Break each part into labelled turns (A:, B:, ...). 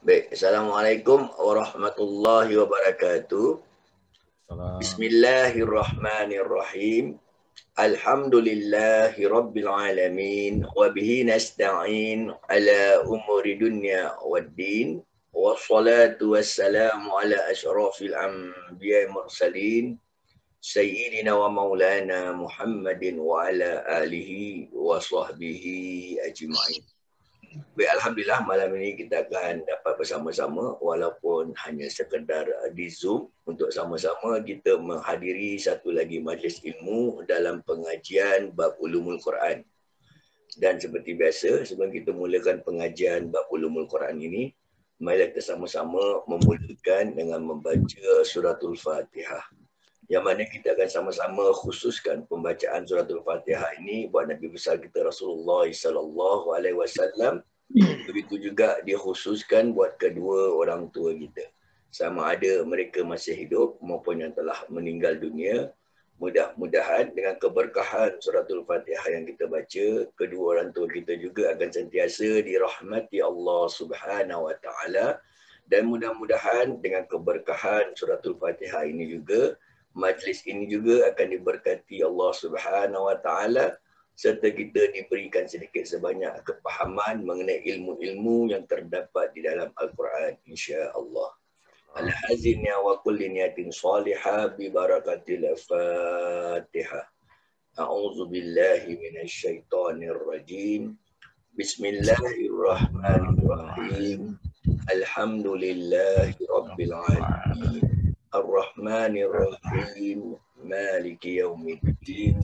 A: Baik, Assalamualaikum warahmatullahi wabarakatuh.
B: Salam.
A: Bismillahirrahmanirrahim. Alhamdulillahi rabbil alamin wa bihi nasta'in ala umuri dunya waddin. Wassalatu wassalamu ala asyrafil anbiya'i mursalin sayyidina wa maulana Muhammadin wa ala alihi wa sahbihi ajma'in. Baik, Alhamdulillah malam ini kita akan dapat bersama-sama walaupun hanya sekadar di Zoom untuk sama-sama kita menghadiri satu lagi majlis ilmu dalam pengajian bab ulumul Quran. Dan seperti biasa, sebelum kita mulakan pengajian bab ulumul Quran ini, mari kita sama-sama memulakan dengan membaca suratul Fatihah. Yang mana kita akan sama-sama khususkan pembacaan suratul Fatihah ini buat Nabi besar kita Rasulullah SAW. Begitu juga dikhususkan buat kedua orang tua kita. Sama ada mereka masih hidup maupun yang telah meninggal dunia. Mudah-mudahan dengan keberkahan suratul Fatihah yang kita baca, kedua orang tua kita juga akan sentiasa dirahmati Allah Subhanahu Wa Taala. Dan mudah-mudahan dengan keberkahan suratul Fatihah ini juga, majlis ini juga akan diberkati Allah Subhanahu Wa Taala, serta kita diberikan sedikit sebanyak kepahaman mengenai ilmu-ilmu yang terdapat di dalam Al-Quran, insya-Allah. Al-hazinnya wa kulli niyatin salihah bi barakatil Fatihah. A'udzu billahi minasy syaithanir rajim. Bismillahirrahmanirrahim. Alhamdulillahi rabbil alamin. Ar-Rahmanir Rahim. Maliki yaumiddin.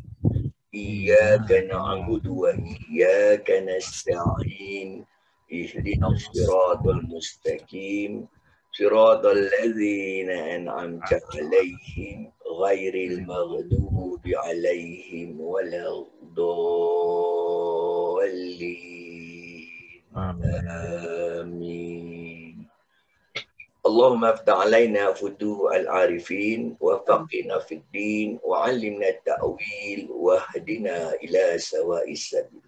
A: إياك نعبد وإياك نستعين اهدنا الصراط المستقيم صراط الذين أنعمت عليهم غير المغضوب عليهم ولا الضالين آمين اللهم افتح علينا فتوح العارفين وفقنا في الدين وعلمنا التأويل واهدنا إلى سواء السبيل.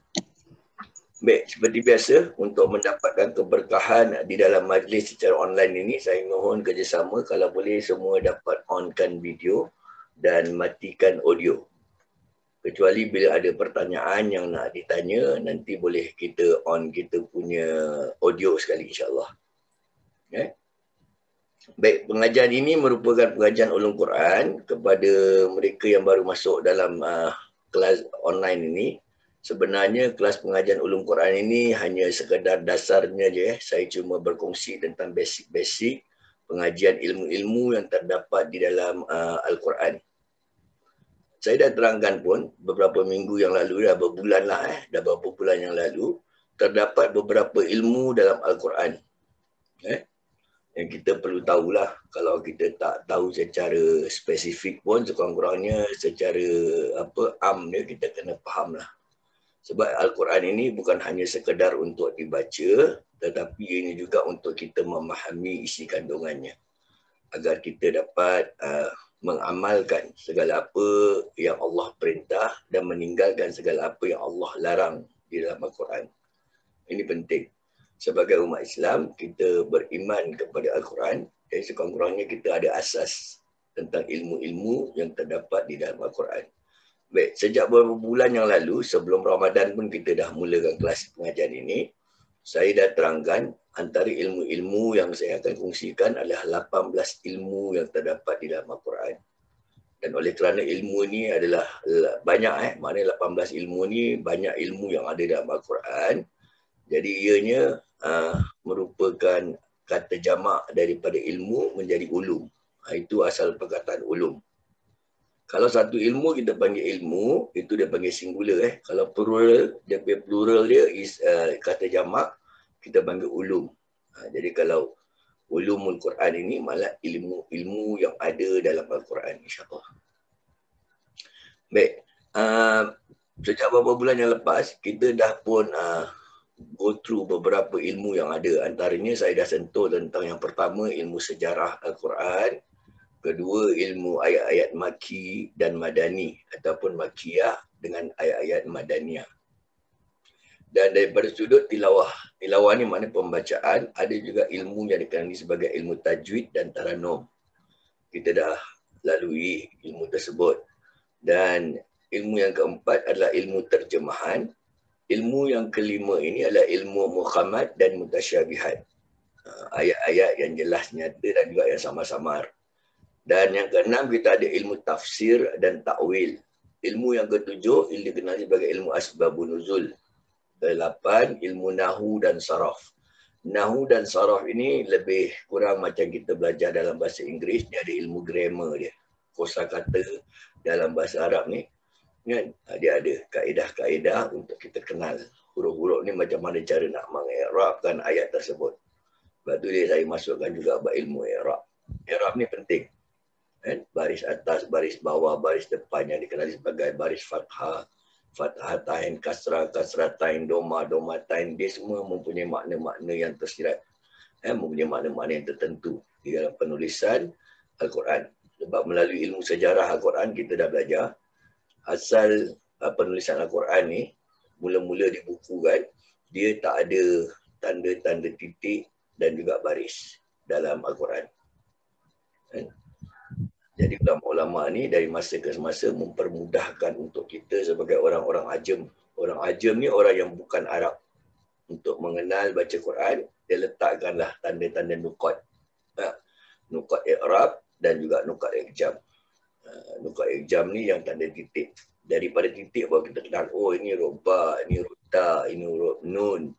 A: Baik, seperti biasa untuk mendapatkan keberkahan di dalam majlis secara online ini, saya mohon kerjasama kalau boleh semua dapat onkan video dan matikan audio. Kecuali bila ada pertanyaan yang nak ditanya, nanti boleh kita on kita punya audio sekali insya-Allah. Okay? Baik, pengajian ini merupakan pengajian ulum Quran kepada mereka yang baru masuk dalam kelas online ini. Sebenarnya kelas pengajian ulum Quran ini hanya sekadar dasarnya je. Saya cuma berkongsi tentang basic-basic pengajian ilmu-ilmu yang terdapat di dalam Al-Quran. Saya dah terangkan pun beberapa minggu yang lalu, dah berbulan lah dah beberapa bulan yang lalu, terdapat beberapa ilmu dalam Al-Quran. Yang kita perlu tahulah. Kalau kita tak tahu secara spesifik pun, sekurang-kurangnya secara amnya kita kena faham lah. Sebab Al-Quran ini bukan hanya sekadar untuk dibaca, tetapi ini juga untuk kita memahami isi kandungannya. Agar kita dapat mengamalkan segala apa yang Allah perintah dan meninggalkan segala apa yang Allah larang di dalam Al-Quran. Ini penting. Sebagai umat Islam, kita beriman kepada Al-Quran. Jadi sekurang-kurangnya kita ada asas tentang ilmu-ilmu yang terdapat di dalam Al-Quran. Baik, sejak beberapa bulan yang lalu, sebelum Ramadan pun kita dah mulakan kelas pengajian ini. Saya dah terangkan antara ilmu-ilmu yang saya akan kongsikan adalah 18 ilmu yang terdapat di dalam Al-Quran. Dan oleh kerana ilmu ni adalah banyak, maknanya 18 ilmu ni banyak ilmu yang ada dalam Al-Quran. Jadi ianya merupakan kata jamak daripada ilmu menjadi ulum. Itu asal perkataan ulum. Kalau satu ilmu kita panggil ilmu, itu dia panggil singular. Kalau plural, dia punya plural dia is kata jamak, kita panggil ulum. Jadi kalau ulumul Quran ini malah ilmu-ilmu yang ada dalam Al-Quran, insya-Allah. Baik, sejak beberapa bulan yang lepas, kita dah pun go through beberapa ilmu yang ada. Antaranya saya dah sentuh tentang yang pertama, ilmu sejarah Al-Quran. Kedua, ilmu ayat-ayat Maki dan Madani ataupun Makiyah dengan ayat-ayat Madaniyah. Dan daripada sudut tilawah, Tilawah ni makna pembacaan, ada juga ilmu yang dikenali sebagai ilmu tajwid dan taranum. Kita dah lalui ilmu tersebut. Dan ilmu yang keempat adalah ilmu terjemahan. Ilmu yang kelima ini adalah ilmu mukhamat dan mutasyabihat. Ayat-ayat yang jelas, nyata dan juga yang samar-samar. Dan yang keenam kita ada ilmu tafsir dan ta'wil. Ilmu yang ketujuh ini dikenali sebagai ilmu asbabun nuzul. Ke-8 ilmu nahu dan saraf. Nahu dan saraf ini lebih kurang macam kita belajar dalam bahasa Inggeris. Dia ada ilmu grammar dia. Kosakata dalam bahasa Arab ni. Kan? Dia ada kaedah-kaedah untuk kita kenal. Huruf-huruf ni macam mana cara nak mengi'rabkan ayat tersebut. Sebab tu dia saya masukkan juga ilmu i'rab. I'rab ni penting. Kan? Baris atas, baris bawah, baris depan yang dikenali sebagai baris fathah, fathatain, kasrah, kasratain, doma, domatain. Dia semua mempunyai makna-makna yang tersirat. Mempunyai makna-makna yang tertentu di dalam penulisan Al-Quran. Sebab melalui ilmu sejarah Al-Quran kita dah belajar asal penulisan Al-Quran ni mula-mula dibukukan, dia tak ada tanda-tanda titik dan juga baris dalam Al-Quran. Jadi ulama-ulama ni dari masa ke semasa mempermudahkan untuk kita sebagai orang-orang ajam. Orang ajam ni orang yang bukan Arab. Untuk mengenal baca Quran, dia letakkanlah tanda-tanda nukat. Nukat i'rab dan juga nukat i'jam. Nukat i'jam ni yang tanda titik. Daripada titik baru kita kenal, oh ini huruf ba, ini huruf ta, ini huruf nun.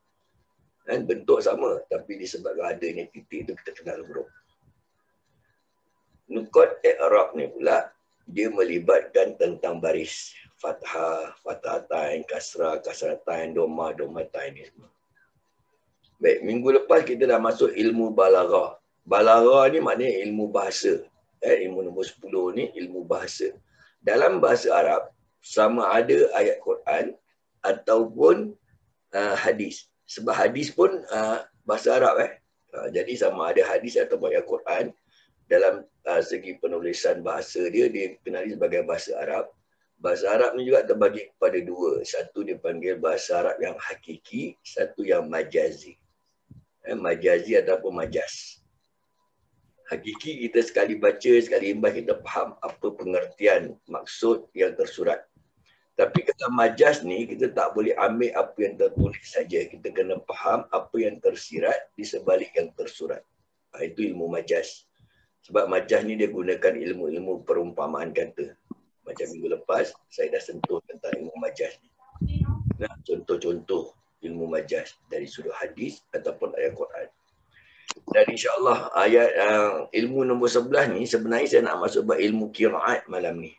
A: Dan bentuk sama, tapi disebabkan adanya titik itu kita kenal huruf. Nukat i'rab ni pula, dia melibatkan tentang baris. Fathah, fathatain, kasrah, kasratain, doma, domatain ni semua. Baik, minggu lepas kita dah masuk ilmu balaghah. Balaghah ni maknanya ilmu bahasa. Ilmu nombor 10 ni ilmu bahasa. Dalam bahasa Arab, sama ada ayat Quran ataupun hadis. Sebab hadis pun bahasa Arab. Jadi sama ada hadis ataupun ayat Quran, dalam segi penulisan bahasa dia dikenali sebagai bahasa Arab. Bahasa Arab ni juga terbagi kepada dua. Satu dipanggil bahasa Arab yang hakiki, satu yang majazi. Majazi ataupun majas. Hakiki kita sekali baca, sekali imbas kita faham apa pengertian maksud yang tersurat. Tapi kalau majas ni kita tak boleh ambil apa yang tertulis saja. Kita kena faham apa yang tersirat di sebalik yang tersurat. Itu ilmu majas. Sebab majas ni dia gunakan ilmu-ilmu perumpamaan kata. Macam minggu lepas, saya dah sentuh tentang ilmu majas ni. Nah, contoh-contoh ilmu majas dari sudut hadis ataupun ayat Quran. Dan insyaAllah ayat ilmu nombor 11 ni sebenarnya saya nak masuk buat ilmu qiraat malam ni.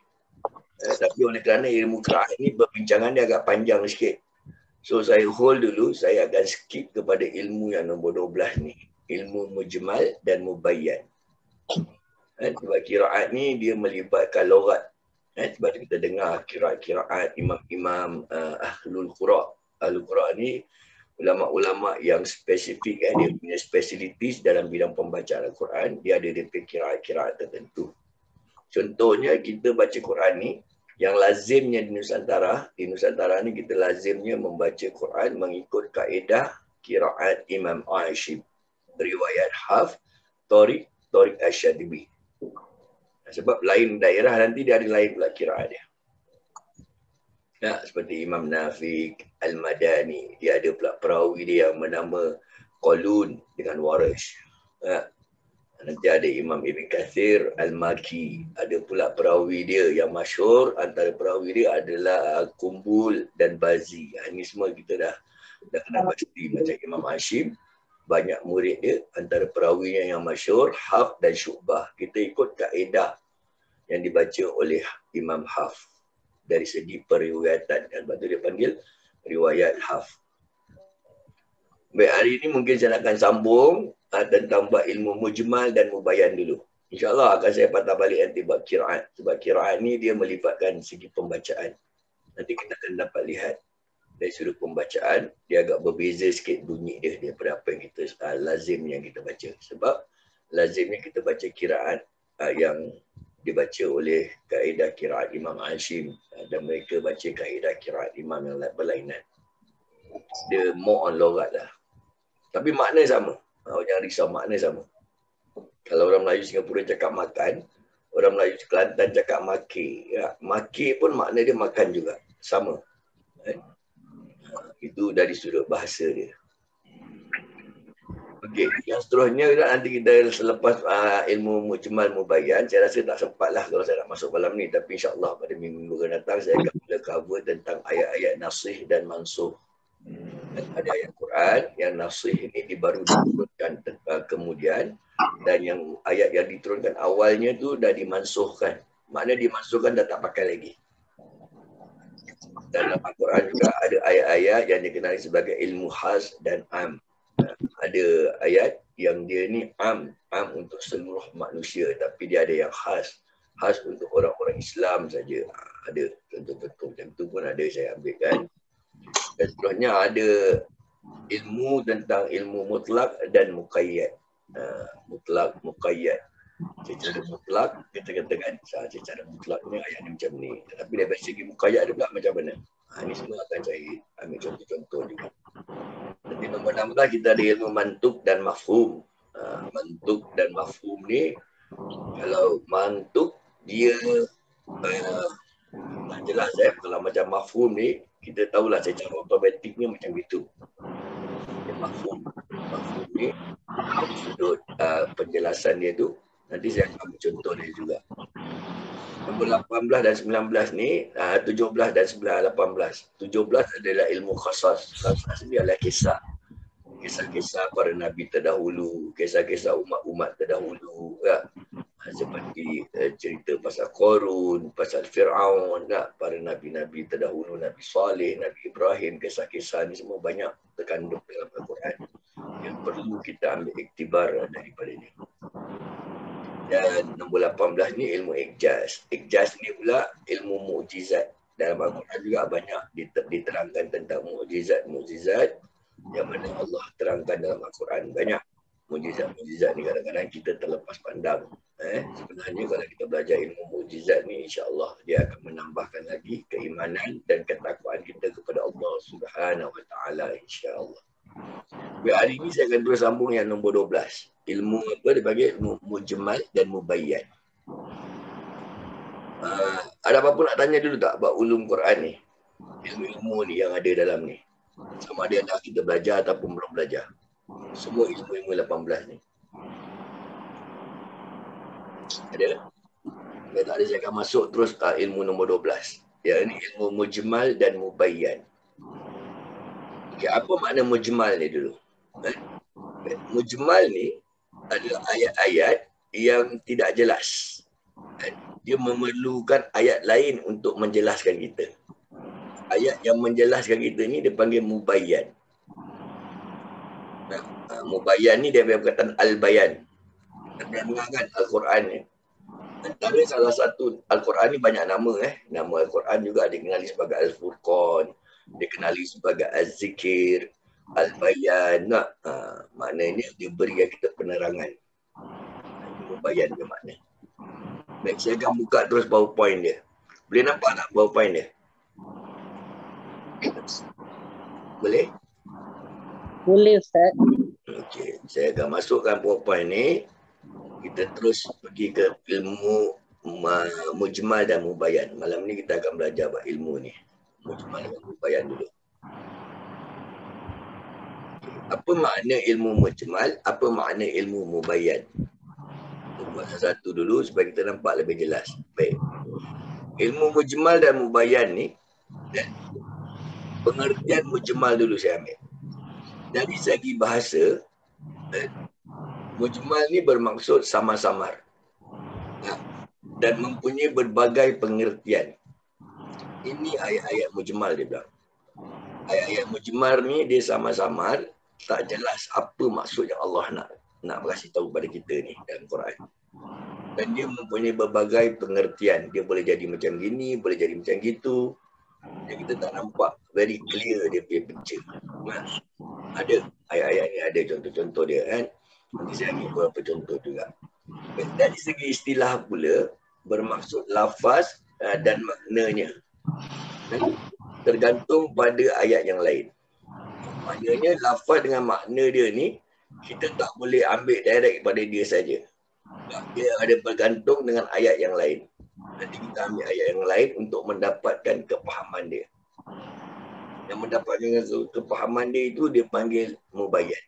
A: Tapi oleh kerana ilmu qiraat ni perbincangan dia agak panjang sikit. So saya hold dulu, saya akan skip kepada ilmu yang nombor 12 ni. Ilmu mujmal dan mubayyan. Sebab qiraat ni dia melibatkan logat. Sebab kita dengar qiraat imam-imam ahlul qura. Ahlul qura ni ulama-ulama yang spesifik, dia punya spesialitis dalam bidang pembacaan Al-Quran. Dia ada qiraat-qiraat tertentu. Contohnya kita baca Quran ni, yang lazimnya di Nusantara ni kita lazimnya membaca Quran mengikut kaedah qiraat Imam Asyib. Riwayat Hafs, Tariq Asy-Syatibi. Sebab lain daerah nanti dia ada lain pula qiraat dia. Seperti Imam Nafiq Al-Madani, dia ada pula perawi dia yang bernama Qalun dengan Warish. Nanti ada Imam Ibn Kathir Al-Maki, ada pula perawi dia yang masyhur, antara perawi dia adalah Kumbul dan Bazi. Ini semua kita dah kenal pasti. Macam Imam Hashim, banyak murid dia, antara perawinya yang masyhur Hafs dan Syu'bah. Kita ikut kaedah yang dibaca oleh Imam Hafs dari segi periwayatan. Sebab tu dia panggil riwayat Hafs. Baik, hari ini mungkin saya akan sambung tentang bab ilmu mujmal dan mubayyan dulu. InsyaAllah akan saya patah balik nanti bab qiraat. Sebab qiraat ni dia melibatkan segi pembacaan. Nanti kita akan dapat lihat dari sudut pembacaan, dia agak berbeza sikit bunyi dia daripada apa yang kita lazim yang kita baca. Sebab lazimnya kita baca qiraat yang dibaca oleh kaedah qiraat Imam Hashim, dan mereka baca kaedah qiraat imam yang berlainan. Dia more on loghat lah. Tapi makna sama. Jangan risau, makna sama. Kalau orang Melayu Singapura cakap makan, orang Melayu Kelantan cakap maki. Ya, maki pun makna dia makan juga. Sama. Itu dari sudut bahasa dia. Okey, yang seterusnya nanti kita selepas ilmu mujmal mubayyan, saya rasa tak sempatlah kalau saya nak masuk malam ni, tapi insya-Allah pada minggu akan datang saya akan mula cover tentang ayat-ayat nasih dan mansukh. Ada ayat Quran yang nasih ini baru diturunkan kemudian, dan yang ayat yang diturunkan awalnya tu dah dimansuhkan. Maknanya dimansuhkan dah tak pakai lagi. Dalam Al-Quran juga ada ayat-ayat yang dikenali sebagai ilmu khas dan am. Ada ayat yang dia ni am untuk seluruh manusia, tapi dia ada yang khas untuk orang-orang Islam saja. Ada contoh-contoh macam tu pun ada, saya ambilkan. Dan seterusnya ada ilmu tentang ilmu mutlak dan muqayyad. Mutlak, muqayyad. Secara mutlak kita katakan secara mutlaknya ayat ni macam ni, tapi dari segi muqayyad dia pula macam mana. Ini semua akan saya ambil contoh-contoh juga. Nanti nombor 16 kita ada ilmu mantuk dan mafhum. Mantuk dan mafhum ni, kalau mantuk dia tak jelas kalau macam mafhum ni kita tahulah secara automatiknya macam itu. Mafhum ni dari sudut penjelasan dia tu nanti saya akan ambil contoh dia juga. Nombor 18 dan 19 ni, 17 dan 18. 17 adalah ilmu khasas. Khasas ni adalah kisah. Kisah-kisah para nabi terdahulu, kisah-kisah umat-umat terdahulu. Ya. Seperti cerita pasal Qarun, pasal Fir'aun, ya. Para nabi-nabi terdahulu, Nabi Saleh, Nabi Ibrahim, kisah-kisah ni semua banyak terkandung dalam Al-Quran yang perlu kita ambil iktibar daripada ini. Dan nombor 18 ni ilmu Iqjaz. Iqjaz ni pula ilmu mukjizat. Dalam Al-Quran juga banyak diterangkan tentang mukjizat yang mana Allah terangkan dalam Al-Quran. Banyak mukjizat ni kadang-kadang kita terlepas pandang. Sebenarnya kalau kita belajar ilmu mukjizat ni, insya-Allah dia akan menambahkan lagi keimanan dan ketakwaan kita kepada Allah Subhanahu Wa Taala, insya-Allah. Hari ini saya akan terus sambung yang nombor 12. Ilmu apa dia panggil? Ilmu mujmal dan mubayyan. Ada apa-apa nak tanya dulu tak buat ulum Quran ni? Ilmu-ilmu ni yang ada dalam ni. Sama ada dah kita belajar ataupun belum belajar. Semua ilmu-ilmu 18 ni. Ada? Kalau tak ada saya akan masuk terus ilmu nombor 12. Ya, ini ilmu mujmal dan mubayyan. Okay, apa makna mujmal ni dulu? Mujmal ni adalah ayat-ayat yang tidak jelas. Dia memerlukan ayat lain untuk menjelaskan kita. Ayat yang menjelaskan kita ni dia panggil mubayyan. Mubayyan ni dia berkaitan al-bayan. Anda dengar kan Al-Quran ni. Antara salah satu Al-Quran ni banyak nama. Nama Al-Quran juga dikenali sebagai Al-Furqan, dikenali sebagai Az-Zikir, Al-Bayan. Maknanya dia beri kita penerangan. Mubayyan dia makna. Baik, saya akan buka terus PowerPoint dia. Boleh nampak tak PowerPoint dia? Boleh?
B: Boleh, Ustaz.
A: Okey, saya akan masukkan PowerPoint ni. Kita terus pergi ke ilmu mujmal dan mubayyan. Malam ni kita akan belajar buat ilmu ni. Mujmal dan mubayyan dulu. Apa makna ilmu mujmal? Apa makna ilmu mubayyan? Buat satu dulu supaya kita nampak lebih jelas. Baik. Ilmu mujmal dan mubayyan ni, pengertian mujmal dulu saya ambil. Dari segi bahasa, mujmal ni bermaksud samar-samar dan mempunyai berbagai pengertian. Ini ayat-ayat mujmal dia bilang. Ayat-ayat mujmal ni dia samar-samar, tak jelas apa maksud yang Allah nak berkasih tahu pada kita ni dalam Quran. Dan dia mempunyai berbagai pengertian. Dia boleh jadi macam gini, boleh jadi macam gitu. Jadi kita tak nampak very clear dia punya picture. Ada ayat-ayat ni, ada contoh-contoh dia kan. Nanti saya ambil beberapa contoh juga. Dari segi istilah pula, bermaksud lafaz dan maknanya. Tergantung pada ayat yang lain. Maknanya lafaz dengan makna dia ni kita tak boleh ambil direct pada dia saja. Dia ada bergantung dengan ayat yang lain. Nanti kita ambil ayat yang lain untuk mendapatkan kepahaman dia. Yang mendapatkan kepahaman dia itu dia panggil mubayyan.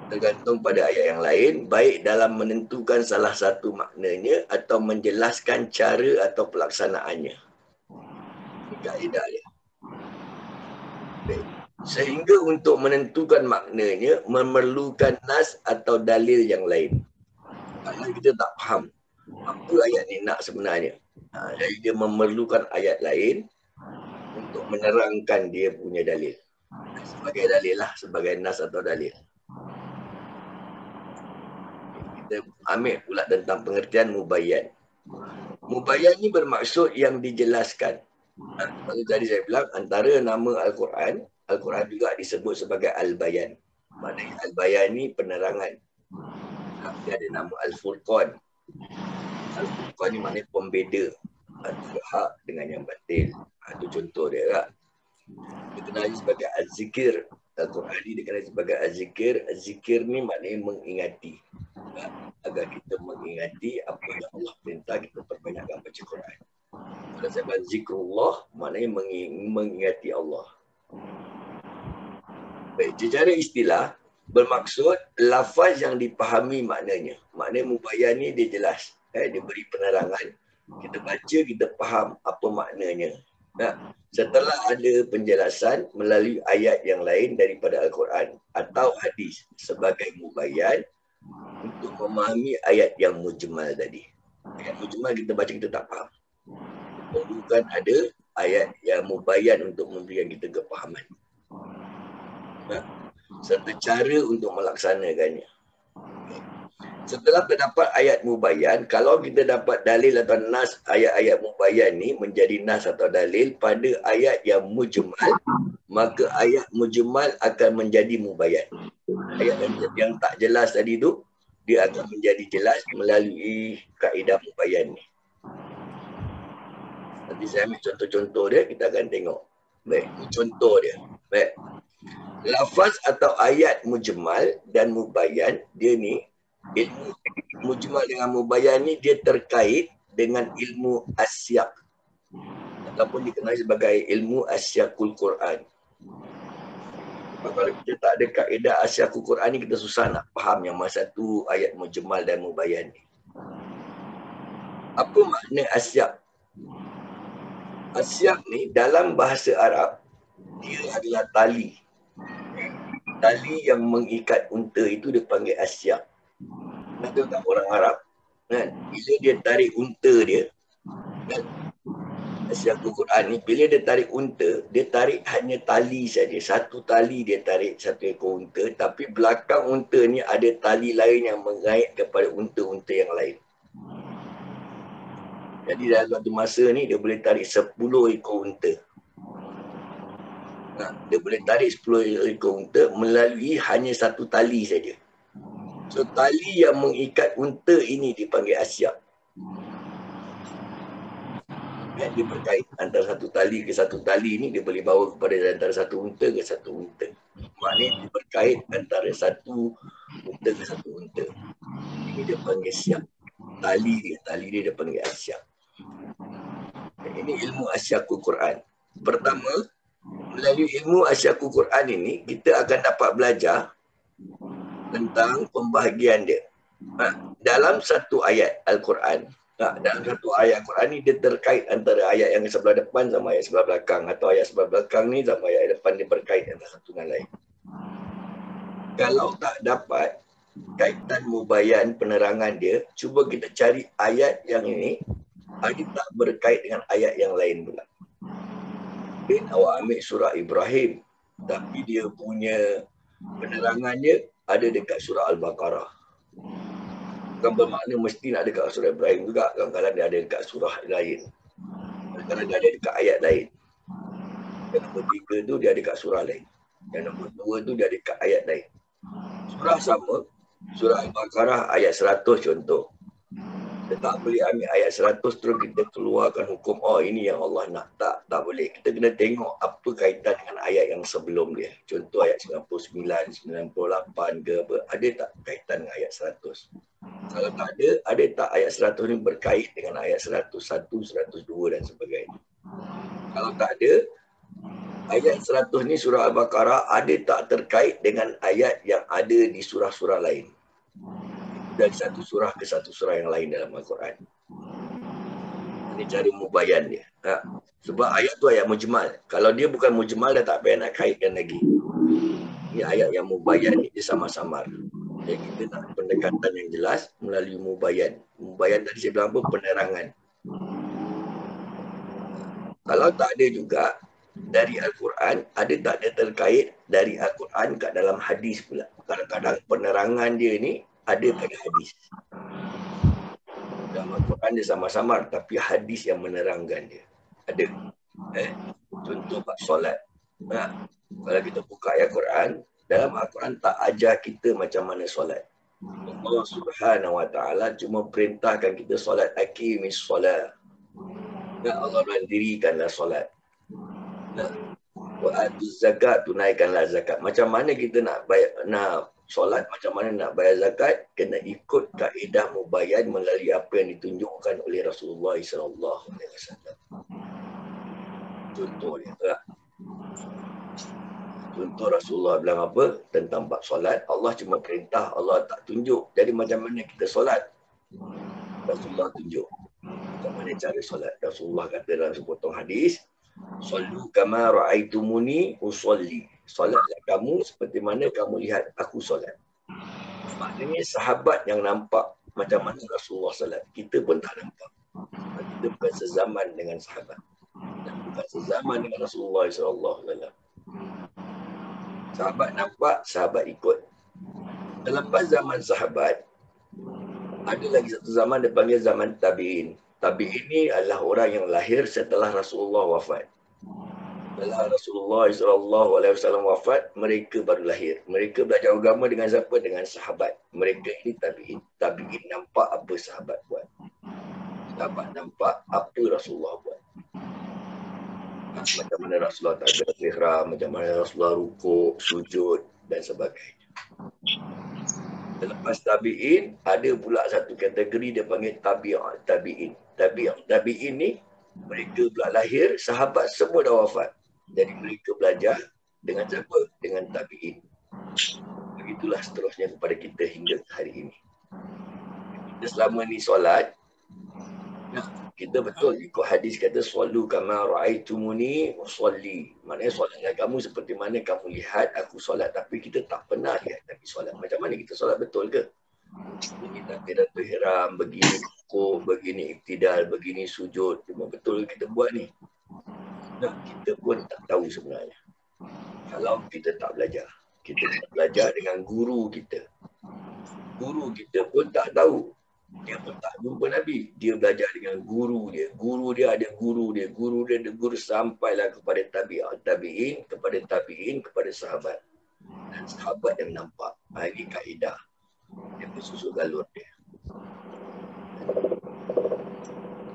A: Tergantung pada ayat yang lain, baik dalam menentukan salah satu maknanya atau menjelaskan cara atau pelaksanaannya. Ini kaedah dia. Baik. Sehingga untuk menentukan maknanya memerlukan nas atau dalil yang lain. Kalau kita tak faham apa ayat ni nak sebenarnya, jadi dia memerlukan ayat lain untuk menerangkan dia punya dalil. Sebagai dalil lah, sebagai nas atau dalil. Kita ambil pula tentang pengertian mubayyan. Mubayyan ni bermaksud yang dijelaskan. Seperti tadi saya bilang, antara nama Al-Quran, Al-Quran juga disebut sebagai Al-Bayan. Maknanya Al-Bayan ni penerangan. Dia ada nama Al-Furqan. Al-Furqan ni maknanya pembeda antara hak dengan yang batil. Itu contoh dia kan. Dikenali sebagai Az-Zikir. Al-Quran ni dikenali sebagai Az-Zikir. Az-Zikir ni maknanya mengingati. Agar kita mengingati apa yang Allah perintah, kita perbanyakkan baca Quran. Kalau saya bilang zikrullah, maknanya mengingati Allah. Baik, secara istilah, bermaksud lafaz yang dipahami maknanya. Maknanya mubayyan ni dia jelas. Dia beri penerangan. Kita baca, kita faham apa maknanya. Setelah ada penjelasan melalui ayat yang lain daripada Al-Quran atau hadis sebagai mubayyan untuk memahami ayat yang mujmal tadi. Ayat mujmal kita baca, kita tak faham. Perlukan ada ayat yang mubayyan untuk memberikan kita kepahaman. Serta cara untuk melaksanakannya. Setelah terdapat ayat mubayyan, kalau kita dapat dalil atau nas ayat-ayat mubayyan ni menjadi nas atau dalil pada ayat yang mujmal, maka ayat mujmal akan menjadi mubayyan. Ayat yang tak jelas tadi tu, dia akan menjadi jelas melalui kaedah mubayyan ni. Nanti saya ambil contoh-contoh dia, kita akan tengok. Baik, ini contoh dia. Baik. Lafaz atau ayat mujmal dan mubayyan, dia ni, ilmu mujmal dengan mubayyan ni, dia terkait dengan ilmu asyaq. Ataupun dikenali sebagai ilmu asyaqul Quran. Kalau kita tak ada kaedah asyaqul Quran ni, kita susah nak faham yang masa tu ayat mujmal dan mubayyan ni. Apa makna asyaq? Asyaq ni dalam bahasa Arab, dia adalah tali. Tali yang mengikat unta itu dipanggil asyaq. Nak tahu tak orang Arab? Kan? Bila dia tarik unta dia, kan? Asyaqul Quran ni, bila dia tarik unta, dia tarik hanya tali saja. Satu tali dia tarik satu ekor unta, tapi belakang unta ni ada tali lain yang mengait kepada unta-unta yang lain. Jadi dalam suatu masa ni dia boleh tarik 10 ekor unta. Dia boleh tarik 10 ekor unta melalui hanya satu tali saja. So tali yang mengikat unta ini dipanggil asyaq. Dia berkait antara satu tali ke satu tali ni, dia boleh bawa kepada antara satu unta ke satu unta. Maknanya dia berkait antara satu unta ke satu unta. Ini dia panggil asyaq. Tali dia panggil asyaq. Ini ilmu asyaqul Quran. Pertama, melalui ilmu asyaqul Quran ini, kita akan dapat belajar tentang pembahagian dia. Dalam satu ayat Al-Quran, dalam satu ayat Al-Quran ni, dia terkait antara ayat yang sebelah depan sama ayat sebelah belakang. Atau ayat sebelah belakang ni sama ayat depan, dia berkait antara satu dengan lain. Kalau tak dapat kaitan mubayyan penerangan dia, cuba kita cari ayat yang ini, dia tak berkait dengan ayat yang lain pula. Awak ambil surah Ibrahim, tapi dia punya penerangannya ada dekat surah Al-Baqarah. Bukan bermakna mesti nak dekat surah Ibrahim juga. Kadang-kadang dia ada dekat surah lain. Kadang-kadang dia ada dekat ayat lain. Yang nombor 3 tu dia ada dekat surah lain. Yang nombor 2 tu dia ada dekat ayat lain. Surah sama, surah Al-Baqarah ayat 100 contoh. Kita tak boleh ambil ayat 100 terus kita keluarkan hukum, oh ini yang Allah nak. Tak boleh. Kita kena tengok apa kaitan dengan ayat yang sebelum dia. Contoh ayat 99, 98 ke apa. Ada tak kaitan dengan ayat 100? Kalau tak ada tak ayat 100 ni berkait dengan ayat 101, 102 dan sebagainya. Kalau tak ada, ayat 100 ni surah Al-Baqarah ada tak terkait dengan ayat yang ada di surah-surah lain? Dari satu surah ke satu surah yang lain dalam Al-Quran. Ini cara mubayyan dia. Sebab ayat tu ayat mujmal. Kalau dia bukan mujmal, dah tak payah nak kaitkan lagi. Ini ayat yang mubayyan ni, dia samar-samar. Jadi kita nak pendekatan yang jelas melalui mubayyan. Mubayyan tadi saya bilang apa? Penerangan. Kalau tak ada juga, dari Al-Quran, ada tak dia terkait dari Al-Quran kat dalam hadis pula. Kadang-kadang penerangan dia ni ada pada hadis. Dalam Al-Quran dia samar-samar, tapi hadis yang menerangkan dia. Ada. Contoh bab solat. Kalau kita buka ayat Quran, dalam Al-Quran tak ajar kita macam mana solat. Allah Subhanahu Wa Taala cuma perintahkan kita solat, aqimis solat. Allah mendirikanlah solat. Wa atuz zakat, tunaikanlah zakat. Macam mana kita nak solat, macam mana nak bayar zakat, kena ikut kaedah mubayyan melalui apa yang ditunjukkan oleh Rasulullah SAW. Contohnya, contoh Rasulullah bilang apa tentang bab solat, Allah cuma perintah, Allah tak tunjuk. Jadi macam mana kita solat? Rasulullah tunjuk macam mana cara solat. Rasulullah kata dalam sepotong hadis, "Sallu kama ra'aitumuni usolli." Solatlah kamu seperti mana kamu lihat aku solat. Maknanya sahabat yang nampak macam mana Rasulullah solat. Kita pun tak nampak. Kita bukan sezaman dengan sahabat. Dan bukan sezaman dengan Rasulullah SAW. Sahabat nampak, sahabat ikut. Selepas zaman sahabat, ada lagi satu zaman dia panggil zaman tabi'in. Tabi'in ni adalah orang yang lahir setelah Rasulullah wafat. Setelah Rasulullah SAW wafat, mereka baru lahir. Mereka belajar agama dengan siapa? Dengan sahabat. Mereka ini tabi'in. Tabi'in nampak apa sahabat buat. Sahabat nampak apa Rasulullah buat. Macam mana Rasulullah takbiratul ihram, macam mana Rasulullah rukuk, sujud dan sebagainya. Selepas tabi'in, ada pula satu kategori dia panggil tabi'in. Tabi'in ni, mereka pula lahir, sahabat semua dah wafat. Jadi mereka belajar dengan siapa? Dengan tabi'in. Begitulah seterusnya kepada kita hingga hari ini. Kita selama ni solat, kita betul ikut hadis kata sallu kama ra'aitumuni usolli. Maknanya solatlah kamu seperti mana kamu lihat aku solat. Tapi kita tak pernah lihat Nabi solat. Macam mana kita solat, betul ke? Begini takbiratul ihram, begini rukuk, begini iktidal, begini sujud. Cuma betul kita buat ni? Kita pun tak tahu sebenarnya. Kalau kita tak belajar. Kita tak belajar dengan guru kita. Guru kita pun tak tahu. Dia pun tak jumpa Nabi. Dia belajar dengan guru dia. Guru dia ada guru dia. Guru dia ada guru sampailah kepada tabi'in, kepada tabi'in, kepada sahabat. Dan sahabat yang nampak. Ini kaedah. Dia bersusun galur dia.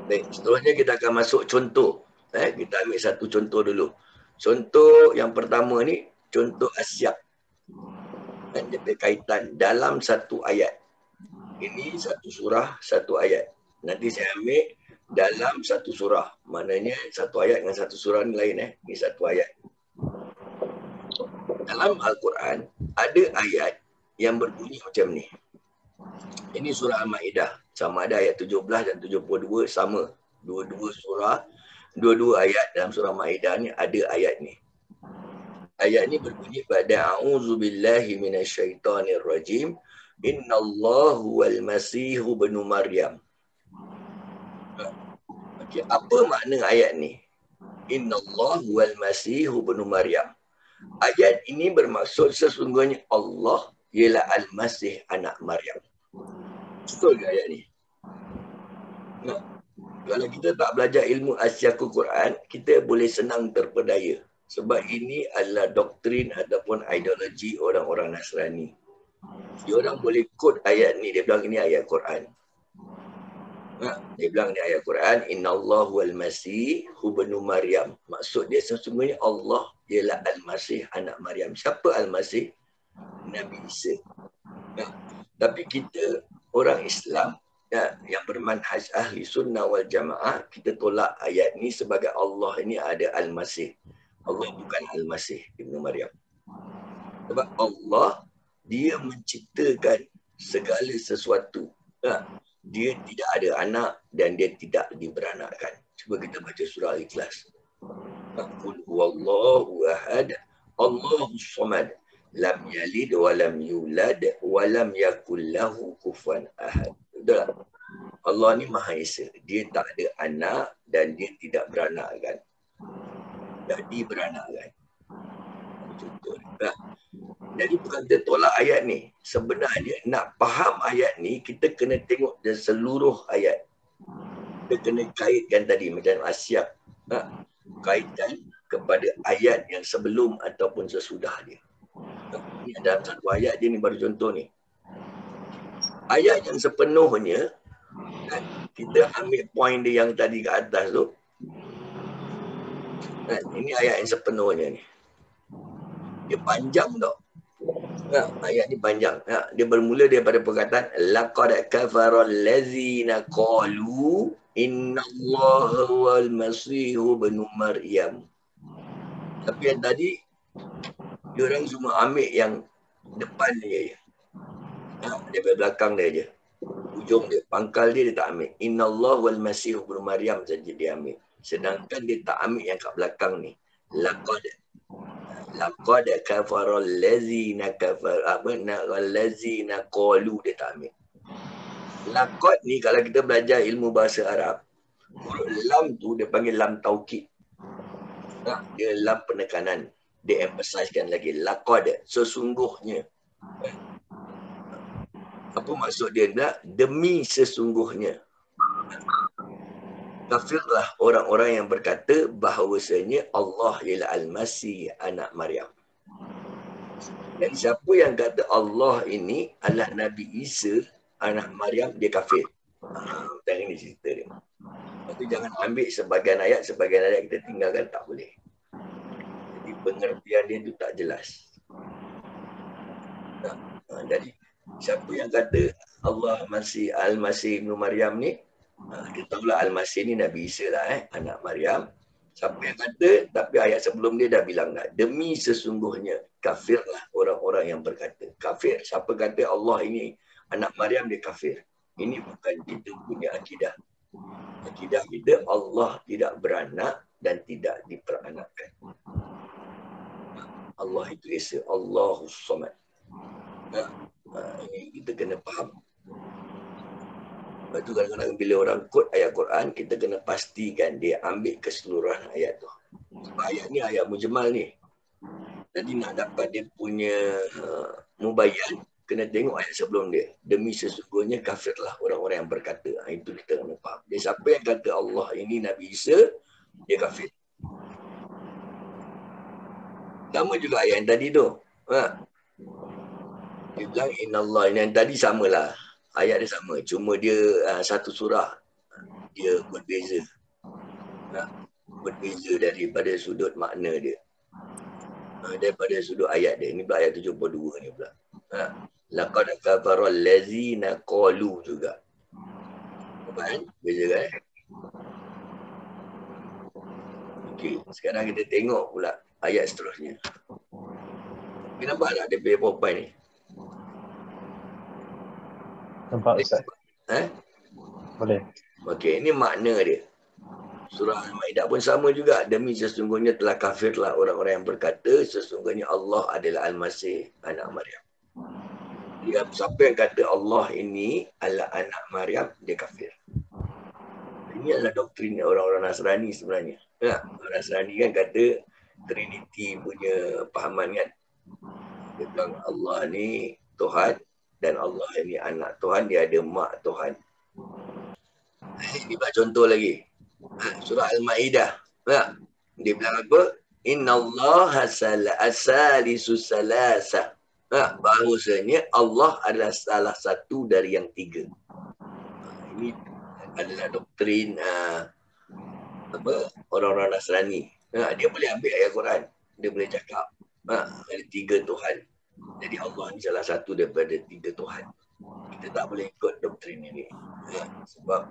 A: Baik, seterusnya kita akan masuk contoh. Kita ambil satu contoh dulu. Contoh yang pertama ni, contoh asyak. Dan dia berkaitan dalam satu ayat. Ini satu surah, satu ayat. Nanti saya ambil dalam satu surah. Maknanya satu ayat dengan satu surah ni lain. Ini satu ayat. Dalam Al-Quran, ada ayat yang berbunyi macam ni. Ini surah Al-Ma'idah. Sama ada ayat 17 dan 72 sama. Dua-dua surah, dua-dua ayat dalam surah Al-Ma'idah ni ada ayat ni. Ayat ni berbunyi pada a'udzubillahi minasyaitonirrajim. Innallahu wal masihu benu Maryam. Okay, apa makna ayat ni? Innallahu wal masihu benu Maryam. Ayat ini bermaksud sesungguhnya Allah ialah Al-Masih anak Maryam. Betul ke ayat ni? Kalau kita tak belajar ilmu asyakul Quran, kita boleh senang terpedaya. Sebab ini adalah doktrin ataupun ideologi orang-orang Nasrani. Dia orang boleh kod ayat ni, dia bilang ini ayat Quran. Dia bilang di ayat Quran, Innallahu al-Masih ibnu Maryam. Maksud dia sesungguhnya Allah ialah Al-Masih anak Maryam. Siapa Al-Masih? Nabi Isa. Tapi kita orang Islam yang bermanhaj ahli sunnah wal jamaah, kita tolak ayat ni sebagai Allah ini ada Al-Masih. Allah bukan Al-Masih ibnu Maryam. Sebab Allah, dia menciptakan segala sesuatu. Dia tidak ada anak dan dia tidak diberanakkan. Cuba kita baca surah Al-Ikhlas. Qul huwallahu ahad, Allahus samad, lam yalid wa lam yulad wa lam yakul lahu kufuwan ahad. Betul tak? Allah ni Maha Esa. Dia tak ada anak dan dia tidak beranakkan. Tak diberanakkan. Contoh. Jadi bukan kita tolak ayat ni. Sebenarnya nak faham ayat ni, kita kena tengok dari seluruh ayat. Kita kena kaitkan tadi macam Asyab. Kaitkan kepada ayat yang sebelum ataupun sesudah dia. Ini dalam satu ayat dia ni baru contoh ni. Ayat yang sepenuhnya, kita ambil poin dia yang tadi ke atas tu. Ini ayat yang sepenuhnya ni. Dia panjang tau. Ayat ni panjang. Dia bermula daripada perkataan laqad kafara allazina qalu innallaha wal masih ibnu Maryam. Tapi yang tadi dia orang semua ambil yang depan dia je. Daripada belakang dia je. Ujung dia, pangkal dia tak ambil. Innallaha wal masih ibnu Maryam saja dia ambil. Sedangkan dia tak ambil yang kat belakang ni. Laqad kafara allazina qalu, dia tak ambil. Laqad ni kalau kita belajar ilmu bahasa Arab, huruf lam tu dia panggil lam taukid. Dia lam penekanan. Dia emphasizekan lagi. Laqad, sesungguhnya. Apa maksud dia? Demi sesungguhnya. Kafirlah orang-orang yang berkata bahawasanya Allah ialah Al-Masih anak Maryam. Dan siapa yang kata Allah ini adalah Nabi Isa anak Maryam, dia kafir. Tengok ni cerita dia. Tapi jangan ambil sebagian ayat kita tinggalkan, tak boleh. Jadi pengertian dia tu tak jelas. Jadi siapa yang kata Allah masih Al-Masih ibnu Maryam ni, kita tahulah Al-Masih ni Nabi Isa lah, anak Maryam. Siapa yang kata, tapi ayat sebelum dia dah bilang dah, demi sesungguhnya kafirlah orang-orang yang berkata. Kafir, siapa kata Allah ini anak Maryam, dia kafir. Ini bukan kita punya akidah. Akidah kita, Allah tidak beranak dan tidak diperanakkan. Allah itu Esa, Allahus Samad. Ini kita kena faham. Lepas tu kadang-kadang bila orang quote ayat Quran, kita kena pastikan dia ambil keseluruhan ayat tu. Sebab ayat ni ayat mujmal ni. Jadi nak dapat dia punya mubayyan, kena tengok ayat sebelum dia. Demi sesungguhnya kafirlah orang-orang yang berkata. Itu kita kena faham. Dia siapa yang kata Allah ini Nabi Isa, dia kafir. Sama juga ayat yang tadi tu. Dia bilang innallaha, ini yang tadi samalah. Ayat dia sama, cuma dia satu surah dia berbeza. Berbeza daripada sudut makna dia. Daripada sudut ayat dia. Ini pula ayat 72 ni pula. Laqad kafara allazina qalu juga. Apa kan? Beza kan? Okey, sekarang kita tengok pula ayat seterusnya. Nampak tak dia punya PowerPoint ni?
C: Nampak Ustaz? Boleh.
A: Okey, ini makna dia. Surah Al-Maidah pun sama juga. Demi sesungguhnya telah kafirlah orang-orang yang berkata sesungguhnya Allah adalah Al-Masih anak Maryam. Dia siapa yang kata Allah ini adalah anak Maryam, dia kafir. Ini adalah doktrin orang-orang Nasrani sebenarnya. Orang Nasrani kan kata Trinity punya pahaman kan. Dia bilang Allah ni Tuhan dan Allah ini anak Tuhan, dia ada mak Tuhan. Ini buat contoh lagi. Surah Al-Maidah. Dia bilang apa? Innallaha salisu salasa. Bahawasanya Allah adalah salah satu dari yang tiga. Ini adalah doktrin orang-orang Nasrani. Dia boleh ambil ayat Quran, dia boleh cakap ada 3 Tuhan. Jadi Allah ni salah satu daripada 3 Tuhan. Kita tak boleh ikut doktrin ini. Sebab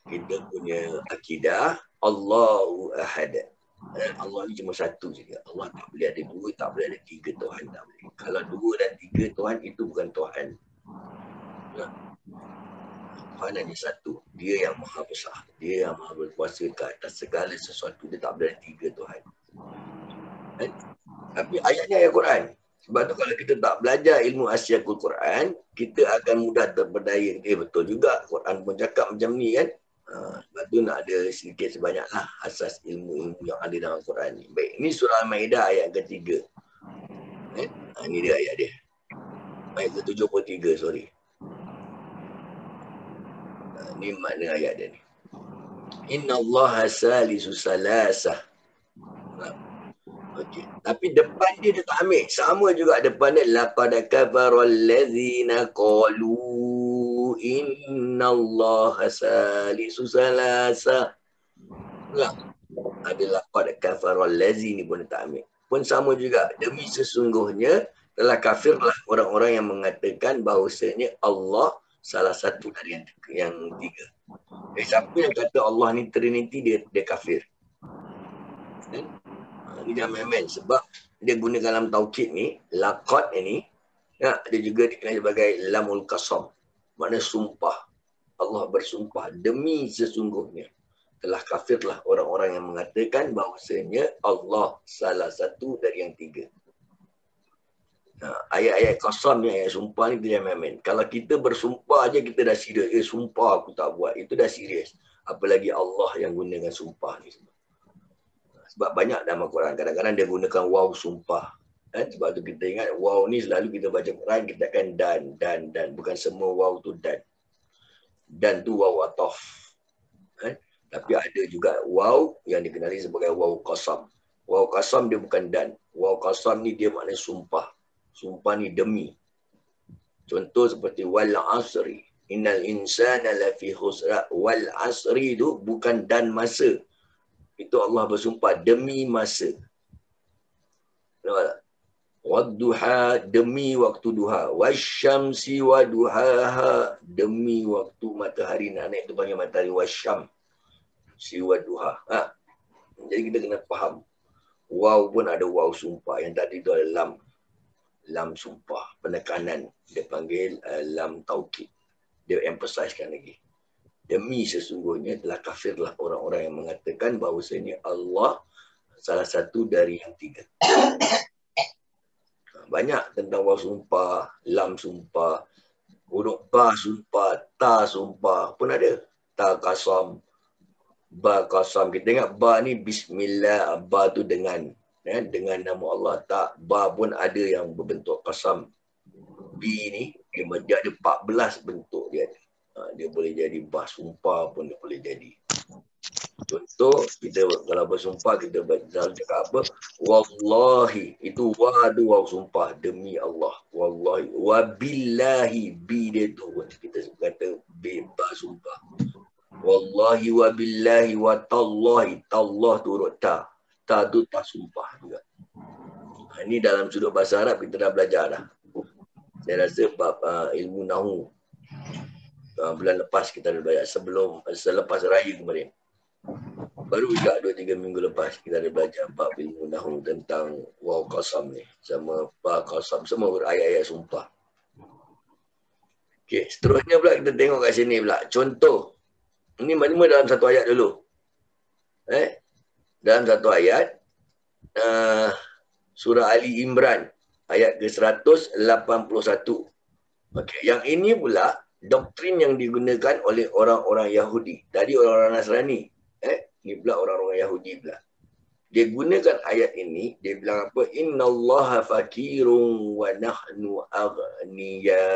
A: kita punya akidah Allahu Ahad. Allah ni cuma satu saja. Allah tak boleh ada 2, tak boleh ada 3 Tuhan, tak boleh. Kalau 2 dan 3 Tuhan itu bukan Tuhan. Tuhan hanya satu. Dia yang maha besar. Dia yang maha berkuasa ke atas segala sesuatu. Dia tak boleh ada 3 Tuhan. Tapi ayatnya ayat Quran. Sebab tu kalau kita tak belajar ilmu asyakul Quran, kita akan mudah terpedaya. Betul juga. Quran pun cakap macam ni kan. Sebab tu nak ada sedikit sebanyaklah asas ilmu-ilmu yang ada dalam Quran ni. Baik, ini surah Al-Maidah ayat ke-3. Ini dia ayat dia. Ayat ke-73, sorry. Ini makna ayat dia ni. Inna Allah salisu salasah. Okey. Tapi depan dia tak ambil. Sama juga depan dia. Laqad kafara allazina qalu inna Allah salisu salasa. Tak. Ada laqad kafara allazi ni pun tak ambil. Pun sama juga. Demi sesungguhnya telah kafirlah orang-orang yang mengatakan bahawasanya Allah salah satu dari yang 3. Siapa yang kata Allah ni Trinity, dia kafir. Ini jangan main-main sebab dia guna dalam taukid ni, laqad ini, dia juga dikenal sebagai lamul qasam. Maknanya sumpah. Allah bersumpah demi sesungguhnya. Telah kafirlah orang-orang yang mengatakan bahawasanya Allah salah satu dari yang 3. Ayat-ayat qasam ni, ayat sumpah ni, dia jangan main-main. Kalau kita bersumpah aja kita dah serius. Sumpah aku tak buat. Itu dah serius. Apalagi Allah yang gunakan sumpah ni. Sebab banyak dalam Al-Quran. Kadang-kadang dia gunakan waw sumpah. Sebab tu kita ingat waw ni selalu kita baca Quran, kita akan dan. Bukan semua waw tu dan. Dan tu waw ataf. Tapi ada juga waw yang dikenali sebagai waw qasam. Waw qasam dia bukan dan. Waw qasam ni dia maknanya sumpah. Sumpah ni demi. Contoh seperti wal asri. Innal insana lafi khusra. Wal asri tu bukan dan masa. Itu Allah bersumpah demi masa. Wadduha demi waktu duha. Wasyamsi waduhaha demi waktu matahari nak naik tu panggil matahari wasyam. Si waduha. Jadi kita kena faham. Waw pun ada waw sumpah. Yang tadi tu ada lam. Lam sumpah. Penekanan. Dia panggil lam taukid. Dia emphasizekan lagi. Demi sesungguhnya telah kafirlah orang-orang yang mengatakan bahawasanya Allah salah satu dari yang 3. Banyak tentang waw sumpah, lam sumpah, huruf ba sumpah, ta sumpah pun ada. Ta qasam, ba qasam. Kita ingat ba ni bismillah, ba tu dengan nama Allah. Tak, ba pun ada yang berbentuk qasam. Bi ni dia ada 14 bentuk dia ada. Dia boleh jadi bah sumpah pun dia boleh jadi. Contoh, kita kalau bersumpah kita selalu cakap apa? Wallahi. Itu wadu waw sumpah. Demi Allah. Wallahi. Wabillahi. Bi dia tu pun. Kita kata bah sumpah. Wallahi wabillahi wa tallahi. Tallah tu huruf ta. Ta tu tak sumpah juga. Ini dalam sudut bahasa Arab kita dah belajar dah. Saya rasa bab ilmu nahu. Bulan lepas kita ada belajar selepas raya kemarin. Baru juga 2-3 minggu lepas kita ada belajar bab ilmu nahu tentang waw qasam ni sama ba qasam, semua ayat-ayat sumpah. Okey, seterusnya pula kita tengok kat sini pula. Contoh. Ini mana dalam satu ayat dulu. Dalam satu ayat surah Ali Imran ayat ke-181. Okey, yang ini pula doktrin yang digunakan oleh orang-orang Yahudi. Tadi orang-orang Nasrani. Ini pula orang-orang Yahudi pula. Dia gunakan ayat ini, dia bilang apa? Innallaha fakirun wa nahnu aghniya.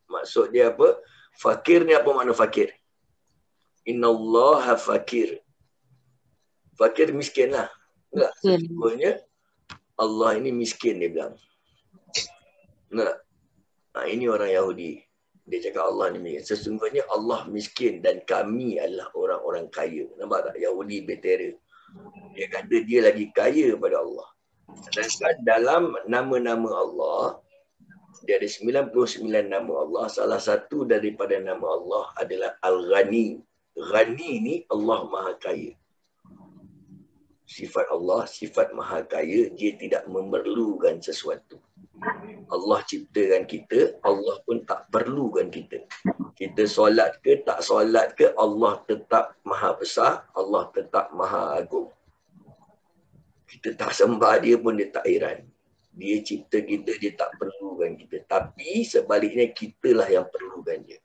A: Maksud dia apa? Fakir ni apa makna fakir? Innallaha fakir. Fakir miskin lah. Enggak, sesungguhnya Allah ini miskin dia bilang. Enggak. Ini orang Yahudi. Dia cakap Allah ni miskin. Sesungguhnya Allah miskin dan kami adalah orang-orang kaya. Nampak tak? Yahudi bertera. Dia kata dia lagi kaya pada Allah. Sedangkan dalam nama-nama Allah, dia ada 99 nama Allah. Salah satu daripada nama Allah adalah Al-Ghani. Ghani ni Allah Maha Kaya. Sifat Allah, sifat Maha Kaya, dia tidak memerlukan sesuatu. Allah ciptakan kita, Allah pun tak perlukan kita. Kita solat ke tak solat ke, Allah tetap Maha Besar, Allah tetap Maha Agung. Kita tak sembah dia pun dia tak heran. Dia cipta kita, dia tak perlukan kita. Tapi sebaliknya kitalah yang perlukan dia.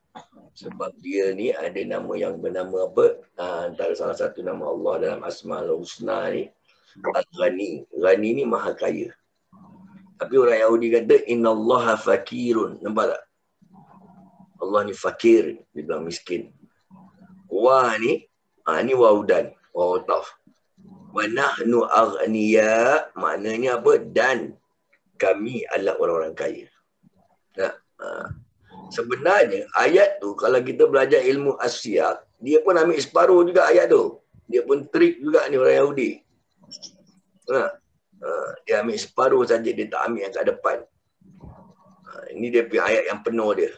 A: Sebab dia ni ada nama yang bernama apa? Antara salah satu nama Allah dalam Asmaul Husna ni, Al-Ghani. Ghani ni Maha Kaya. Tapi orang Yahudi kata, Innallaha fakirun. Nampak tak? Allah ni fakir. Dia bilang miskin. Wah ni, ni wawudan. Wawutaf. Wa nahnu aghniya. Maknanya apa? Dan kami adalah orang-orang kaya. Nah, sebenarnya ayat tu, kalau kita belajar ilmu asyik, dia pun ambil separuh juga ayat tu. Dia pun trik juga ni orang Yahudi. Dia ambil separuh saja, dia tak ambil yang kat depan. Ini dia punya ayat yang penuh dia.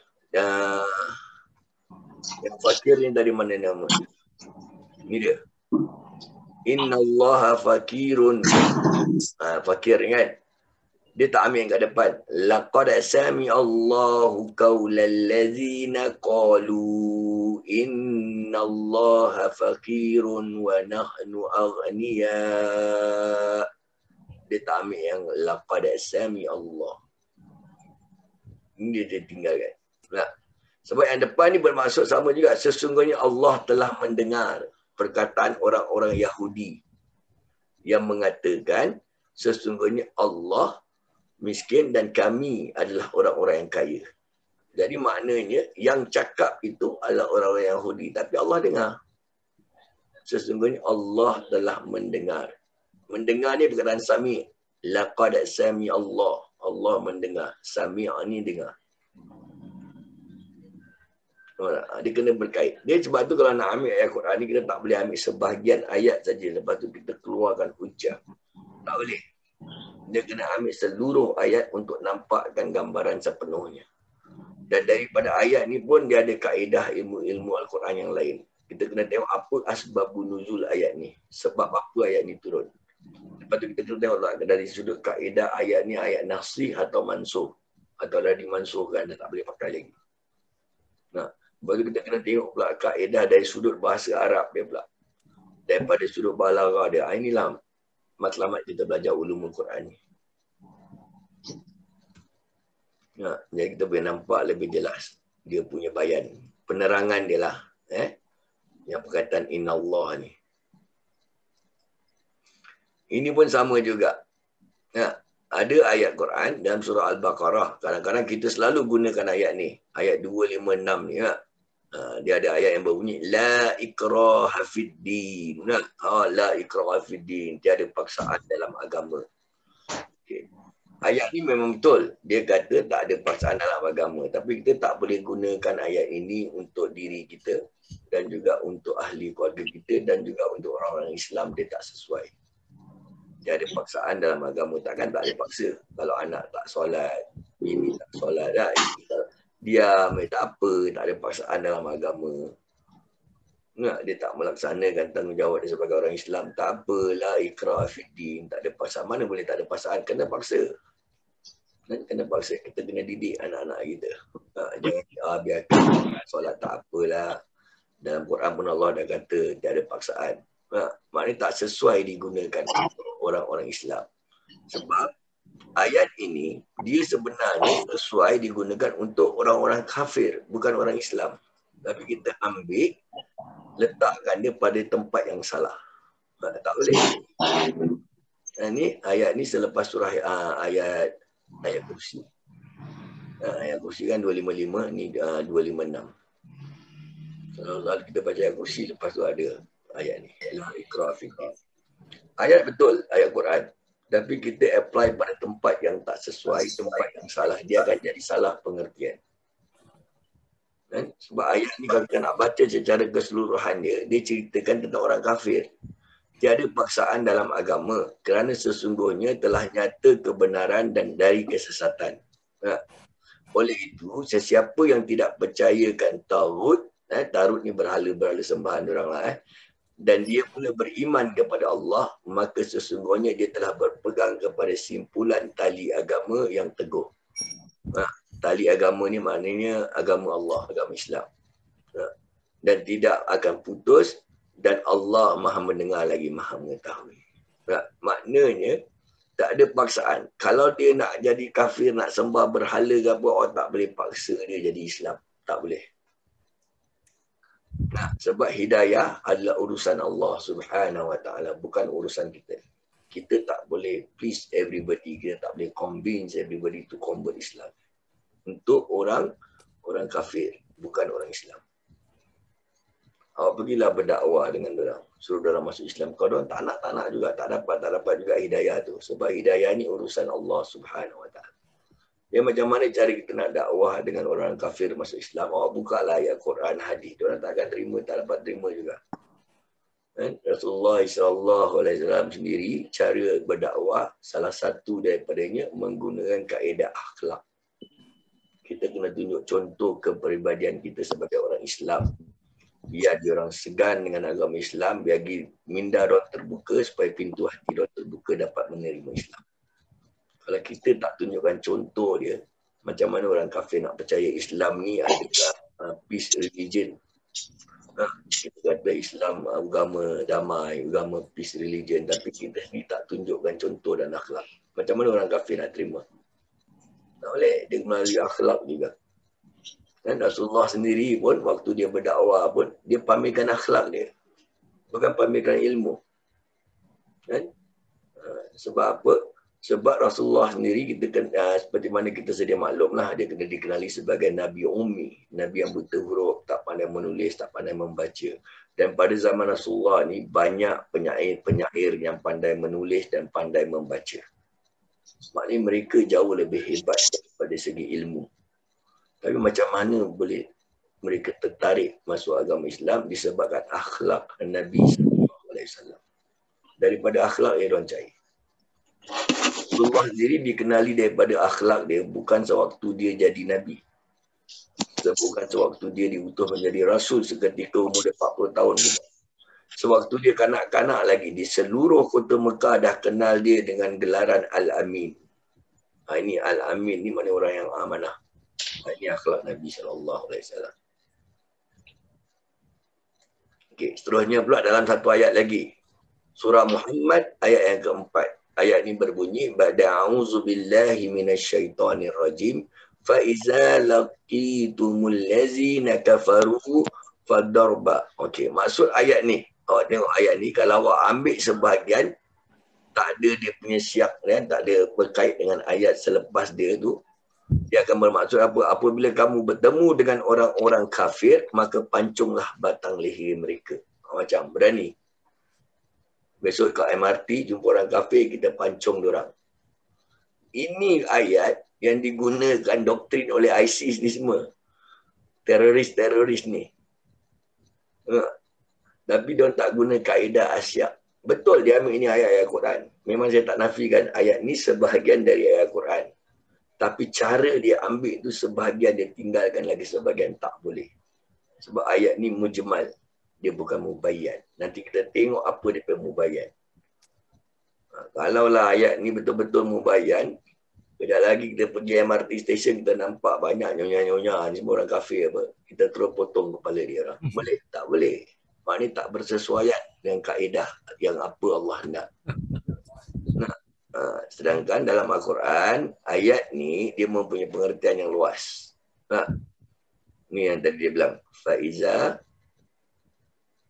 A: Yang fakir ni dari mana nama? Ini dia. Innallaha fakirun. Fakir kan? Dia tak ambil yang kat depan. Laqad sami'allahu qaulal ladzina qalu innallaha fakirun wa nahnu aghniya. Dia tak ambil yang laqad sami'allah. Ini dia tinggalkan. Nah, sebab yang depan ni bermaksud sama juga. Sesungguhnya Allah telah mendengar perkataan orang-orang Yahudi yang mengatakan sesungguhnya Allah miskin dan kami adalah orang-orang yang kaya. Jadi maknanya yang cakap itu adalah orang-orang Yahudi. Tapi Allah dengar. Sesungguhnya Allah telah mendengar. Mendengar ni perkataan sami'. Laqad sami' Allah. Allah mendengar. Sami' ni dengar. Dia kena berkait. Dia sebab tu kalau nak ambil ayat Quran ni, kita tak boleh ambil sebahagian ayat saja. Lepas tu kita keluarkan hujah. Tak boleh. Dia kena ambil seluruh ayat untuk nampakkan gambaran sepenuhnya. Dan daripada ayat ni pun dia ada kaedah ilmu-ilmu Al-Quran yang lain. Kita kena tengok apa asbabun nuzul ayat ni. Sebab apa ayat ni turun. Lepas tu kita kena tengok dari sudut kaedah ayat ni ayat nasih atau mansuh. Atau dah dimansuhkan, dah tak boleh pakai lagi. Nah, lepas tu kita kena tengok pula kaedah dari sudut bahasa Arab dia pula. Daripada sudut balaghah dia. Inilah matlamat kita belajar ulumul Quran ni. Nah, jadi kita boleh nampak lebih jelas dia punya bayan. Penerangan dia lah. Yang perkataan innallah ni. Ini pun sama juga. Ada ayat Quran dalam surah Al-Baqarah. Kadang-kadang kita selalu gunakan ayat ni. Ayat 256 ni. Dia ada ayat yang berbunyi la ikraha fid din. La ikraha fid din. Tiada paksaan dalam agama. Okay. Ayat ni memang betul. Dia kata tak ada paksaan dalam agama. Tapi kita tak boleh gunakan ayat ini untuk diri kita. Dan juga untuk ahli keluarga kita. Dan juga untuk orang-orang Islam. Dia tak sesuai. Dia ada paksaan dalam agama. Takkan tak ada paksa. Kalau anak tak solat. Ini tak solat. Diam, tak apa, tak ada paksaan dalam agama. Dia tak melaksanakan tanggungjawab dia sebagai orang Islam. Tak apalah, ikrah fiddin. Tak ada paksaan. Mana boleh tak ada paksaan? Kena paksa. Kena paksa. Kita kena didik anak-anak kita. Jangan biarkan solat tak apalah. Dalam Quran pun Allah dah kata tak ada paksaan. Maknanya tak sesuai digunakan orang-orang Islam. Sebab ayat ini, dia sebenarnya sesuai digunakan untuk orang-orang kafir, bukan orang Islam. Tapi kita ambil, letakkan dia pada tempat yang salah. Tak boleh. Ini ayat ni selepas surah ayat kursi. Ayat kursi kan 255, ni 256. Kalau kita baca ayat kursi, lepas tu ada ayat ni. Ayat betul, ayat Quran. Tapi kita apply pada tempat yang tak sesuai, tempat yang salah. Dia akan jadi salah pengertian. Kan? Sebab ayat ni kalau kita nak baca secara keseluruhan dia ceritakan tentang orang kafir. Tiada paksaan dalam agama kerana sesungguhnya telah nyata kebenaran dan dari kesesatan. Oleh itu, sesiapa yang tidak percayakan Taghut, Taghut ni berhala-berhala sembahan orang lah, dan dia pula beriman kepada Allah, maka sesungguhnya dia telah berpegang kepada simpulan tali agama yang teguh. Tali agama ni maknanya agama Allah, agama Islam. Dan tidak akan putus, dan Allah maha mendengar lagi maha mengetahui. Maknanya, tak ada paksaan. Kalau dia nak jadi kafir, nak sembah berhala ke apa, orang tak boleh paksa dia jadi Islam. Tak boleh. Sebab hidayah adalah urusan Allah Subhanahu Wa Taala, bukan urusan kita. Kita tak boleh please everybody, kita tak boleh convince everybody to convert Islam. Untuk orang kafir, bukan orang Islam. Awak pergilah berdakwah dengan orang, suruh orang masuk Islam. Kalau orang tak nak juga, tak dapat juga hidayah tu. Sebab hidayah ni urusan Allah Subhanahu Wa Taala. Ya, macam mana cara kita nak dakwah dengan orang kafir masuk Islam? Awak bukalah ayat Quran, hadis. Diorang tak akan terima, tak dapat terima juga. Rasulullah SAW sendiri, cara berdakwah, salah satu daripadanya menggunakan kaedah akhlak. Kita kena tunjuk contoh kepribadian kita sebagai orang Islam. Biar dia orang segan dengan agama Islam, biar minda diorang terbuka supaya pintu hati diorang terbuka dapat menerima Islam. Kalau kita tak tunjukkan contoh dia, macam mana orang kafir nak percaya Islam ni adalah peace religion. Kita kata Islam agama damai, agama peace religion, tapi kita ni tak tunjukkan contoh dan akhlak. Macam mana orang kafir nak terima? Tak boleh, dia melalui akhlak juga. Dan Rasulullah sendiri pun, waktu dia berdakwah pun, dia pamerkan akhlak dia. Bukan pamerkan ilmu. Kan? Sebab apa? Sebab Rasulullah sendiri, kita kena, seperti mana kita sedia maklumlah, dia kena dikenali sebagai Nabi Ummi. Nabi yang buta huruf, tak pandai menulis, tak pandai membaca. Dan pada zaman Rasulullah ni, banyak penyair yang pandai menulis dan pandai membaca. Maknanya mereka jauh lebih hebat daripada segi ilmu. Tapi macam mana boleh mereka tertarik masuk agama Islam disebabkan akhlak Nabi SAW. Daripada akhlak yang diorang cari. Rasulullah sendiri dikenali daripada akhlak dia, bukan sewaktu dia jadi Nabi. Bukan sewaktu dia diutus menjadi Rasul seketika umur 40 tahun. Sewaktu dia kanak-kanak lagi, di seluruh kota Mekah dah kenal dia dengan gelaran Al-Amin. Ini Al-Amin ni mana orang yang amanah. Ini akhlak Nabi SAW. Okey, seterusnya pula dalam satu ayat lagi. Surah Muhammad ayat yang keempat. Ayat ini berbunyi, Ba'da'auzu billahi minasyaitanir rajim, fa iza laqitumul ladzina kafaru fadarba. Okey, maksud ayat ni, awak tengok ayat ni, kalau awak ambil sebahagian, tak ada dia punya siap, kan? Tak ada berkait dengan ayat selepas dia tu, dia akan bermaksud apa? Apabila kamu bertemu dengan orang-orang kafir, maka pancunglah batang leher mereka. Macam berani. Besok kat MRT, jumpa orang kafir, kita pancung diorang. Ini ayat yang digunakan doktrin oleh ISIS ni semua. Teroris-teroris ni. Tapi diorang tak guna kaedah Asia. Betul dia ambil ini ayat-ayat Quran. Memang saya tak nafikan ayat ni sebahagian dari ayat Quran. Tapi cara dia ambil tu sebahagian dia tinggalkan, lagi sebahagian tak boleh. Sebab ayat ni mujmal. Dia bukan mubayyan. Nanti kita tengok apa dia punya mubayyan. Kalaulah ayat ni betul-betul mubayyan, kejap lagi kita pergi MRT station, kita nampak banyak nyonya-nyonya ni semua orang kafir apa. Kita terus potong kepala dia orang. Boleh? Tak boleh. Maknanya tak bersesuaian dengan kaedah yang apa Allah hendak. Sedangkan dalam Al-Quran, ayat ni dia mempunyai pengertian yang luas. Ni yang tadi dia bilang. Fa'iza